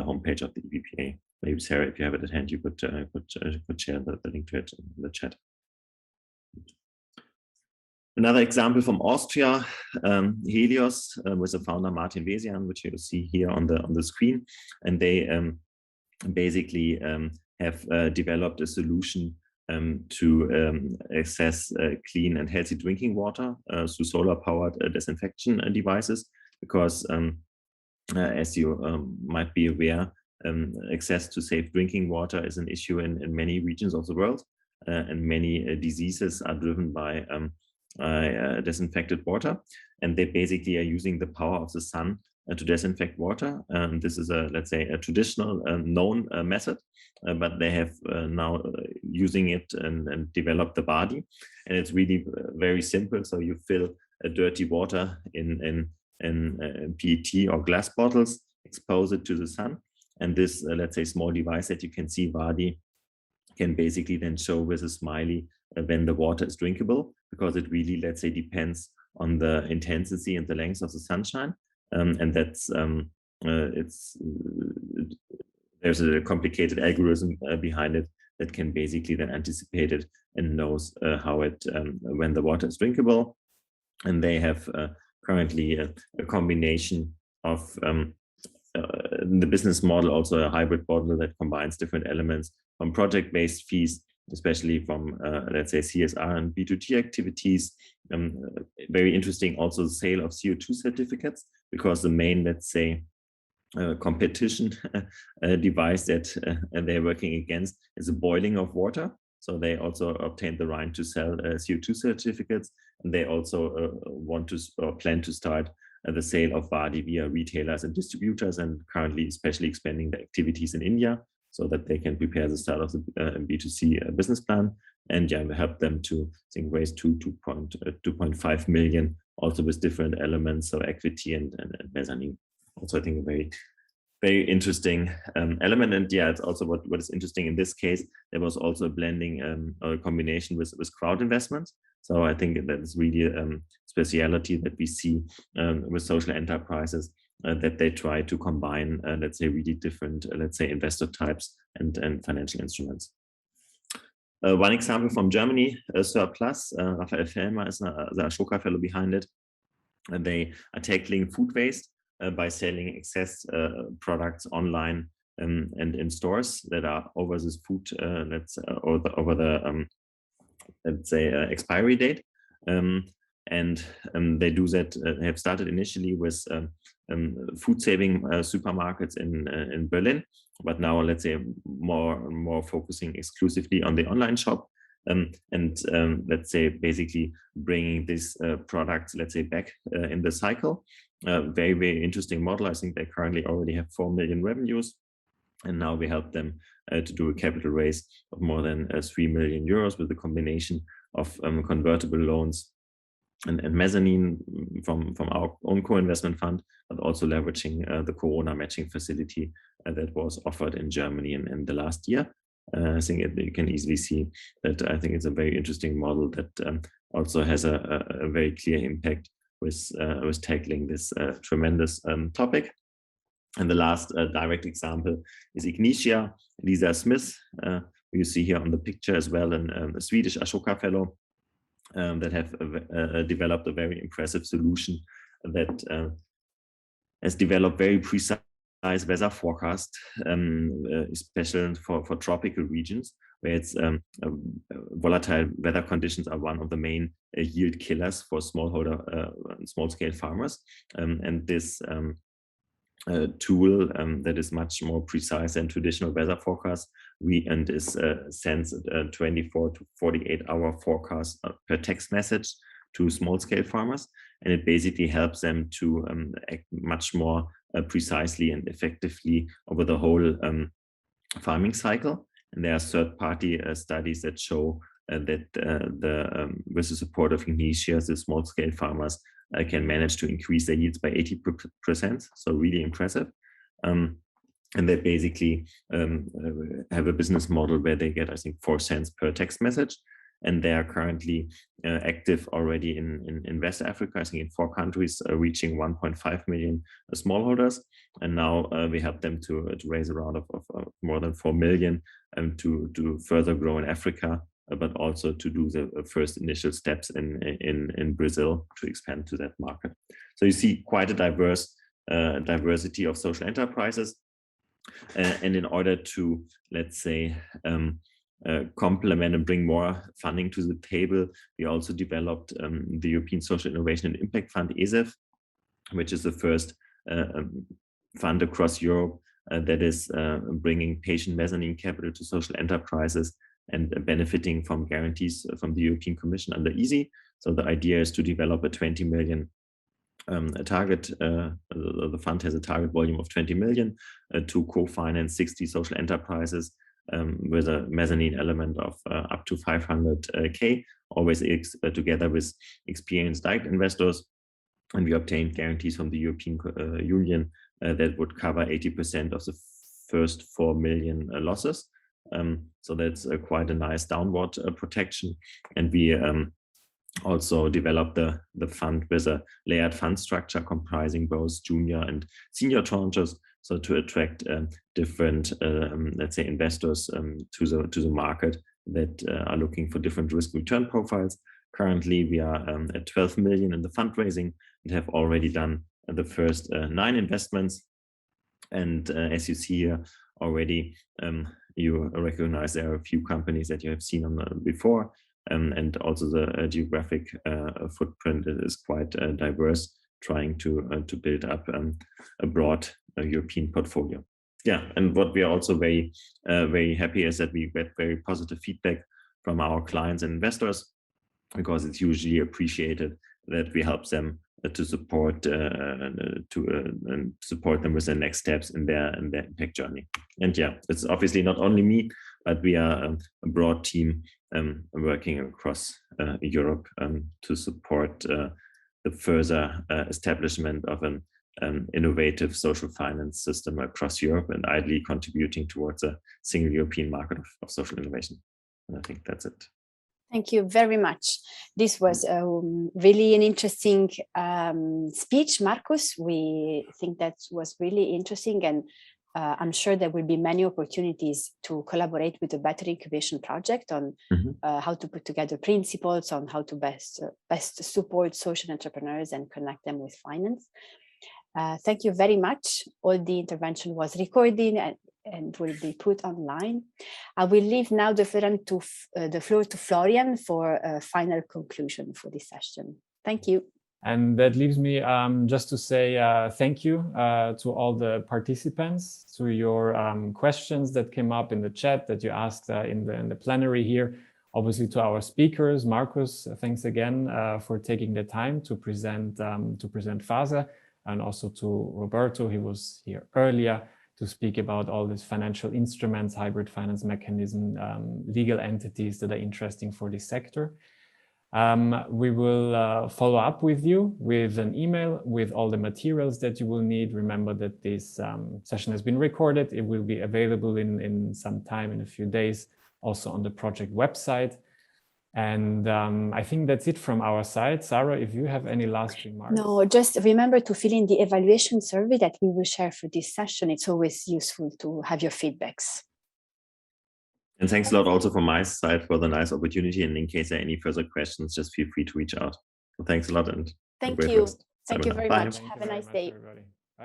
homepage of the EVPA. Maybe Sarah, if you have it at hand, you could share the link to it in the chat. Another example from Austria, Helios, with the founder Martin Wesian, which you see here on the screen, and they basically have developed a solution to access clean and healthy drinking water through solar-powered disinfection devices, because as you might be aware, access to safe drinking water is an issue in many regions of the world, and many diseases are driven by disinfected water, and they basically are using the power of the sun to disinfect water. This is let's say a traditional known method, but they have now using it and developed the body, and it's really very simple. So you fill dirty water in PET or glass bottles, expose it to the sun, and this let's say small device that you can see, Vadi, can basically then show with a smiley when the water is drinkable, because it really, let's say, depends on the intensity and the length of the sunshine, and that's there's a complicated algorithm behind it that can basically then anticipate it and knows how it when the water is drinkable. And they have currently a combination of the business model, also a hybrid model that combines different elements from project-based fees, especially from, let's say, CSR and B2T activities. Very interesting also the sale of CO2 certificates, because the main, let's say, competition device that they're working against is the boiling of water. So they also obtained the right to sell CO2 certificates, and they also want to or plan to start the sale of Vadi via retailers and distributors, and currently especially expanding the activities in India, so that they can prepare the start of the B2C business plan. And yeah, we help them to, I think, raise 2.5 million, also with different elements, so equity and mezzanine. Also, I think a very, very interesting element. And yeah, it's also what is interesting in this case, there was also a blending or a combination with crowd investments. So I think that is really a speciality that we see with social enterprises, that they try to combine, let's say, really different, let's say, investor types and financial instruments. One example from Germany, Surplus, Raphael Fellmer is the Ashoka fellow behind it. And they are tackling food waste by selling excess products online and in stores that are over this food, over the let's say expiry date. And they do that, have started initially with food saving supermarkets in Berlin, but now, let's say, more focusing exclusively on the online shop, and let's say basically bringing these products, let's say, back in the cycle. Very, very interesting model. I think they currently already have 4 million revenues, and now we help them to do a capital raise of more than 3 million euros with a combination of convertible loans and mezzanine from our own co-investment fund, but also leveraging the Corona matching facility that was offered in Germany in the last year. I think you can easily see that I think it's a very interesting model that also has a very clear impact with tackling this tremendous topic. And the last direct example is Ignitia, Lisa Smith, who you see here on the picture as well, and a Swedish Ashoka fellow that have developed a very impressive solution that has developed very precise weather forecast, especially for tropical regions, where it's volatile weather conditions are one of the main yield killers for small-scale farmers. And this tool that is much more precise than traditional weather forecasts, sends a 24 to 48 hour forecast per text message to small-scale farmers, and it basically helps them to act much more precisely and effectively over the whole farming cycle. And there are third-party studies that show that with the support of Ignitia, the small-scale farmers can manage to increase their yields by 80%, so really impressive. And they basically have a business model where they get, I think, 4 cents per text message. And they are currently active already in West Africa, I think in 4 countries, reaching 1.5 million smallholders. And now we help them to raise a round of more than 4 million to further grow in Africa, but also to do the first initial steps in Brazil to expand to that market. So you see quite a diverse diversity of social enterprises. And in order to, let's say, complement and bring more funding to the table, we also developed the European Social Innovation and Impact Fund, ESIF, which is the first fund across Europe that is bringing patient mezzanine capital to social enterprises and benefiting from guarantees from the European Commission under EASY. So the idea is to develop a 20 million target. The fund has a target volume of 20 million to co-finance 60 social enterprises with a mezzanine element of up to 500K, always together with experienced direct investors. And we obtained guarantees from the European Union that would cover 80% of the first 4 million losses. So that's quite a nice downward protection. And we also developed the fund with a layered fund structure comprising both junior and senior tranches, so to attract different, let's say, investors to the market that are looking for different risk return profiles. Currently, we are at 12 million in the fundraising and have already done the first 9 investments. And as you see here already, you recognize there are a few companies that you have seen on before. And also the geographic footprint is quite diverse, trying to build up a broad European portfolio. Yeah, and what we are also very happy is that we get very positive feedback from our clients and investors, because it's usually appreciated that we help them to support support them with the next steps in their impact journey. And yeah, it's obviously not only me, but we are a broad team working across Europe to support the further establishment of an innovative social finance system across Europe, and ideally contributing towards a single European market of social innovation. And I think that's it. Thank you very much. This was really an interesting speech, Marcus. We think that was really interesting, and I'm sure there will be many opportunities to collaborate with the Better Incubation project on how to put together principles on how to best support social entrepreneurs and connect them with finance. Thank you very much. All the intervention was recorded and will be put online. I will leave now the floor to Florian for a final conclusion for this session. Thank you. And that leaves me just to say thank you to all the participants, to your questions that came up in the chat that you asked in the plenary here. Obviously to our speakers, Marcus, thanks again for taking the time to present FASE, and also to Roberto, he was here earlier to speak about all these financial instruments, hybrid finance mechanism, legal entities that are interesting for this sector. We will follow up with you with an email with all the materials that you will need. Remember that this session has been recorded. It will be available in some time, in a few days, also on the project website. And I think that's it from our side. Sara, if you have any last remarks. No, just remember to fill in the evaluation survey that we will share for this session. It's always useful to have your feedbacks. And thanks a lot also from my side for the nice opportunity. And in case there are any further questions, just feel free to reach out. So thanks a lot. And thank you. Thank you very Bye. much. Have a nice day. Everybody.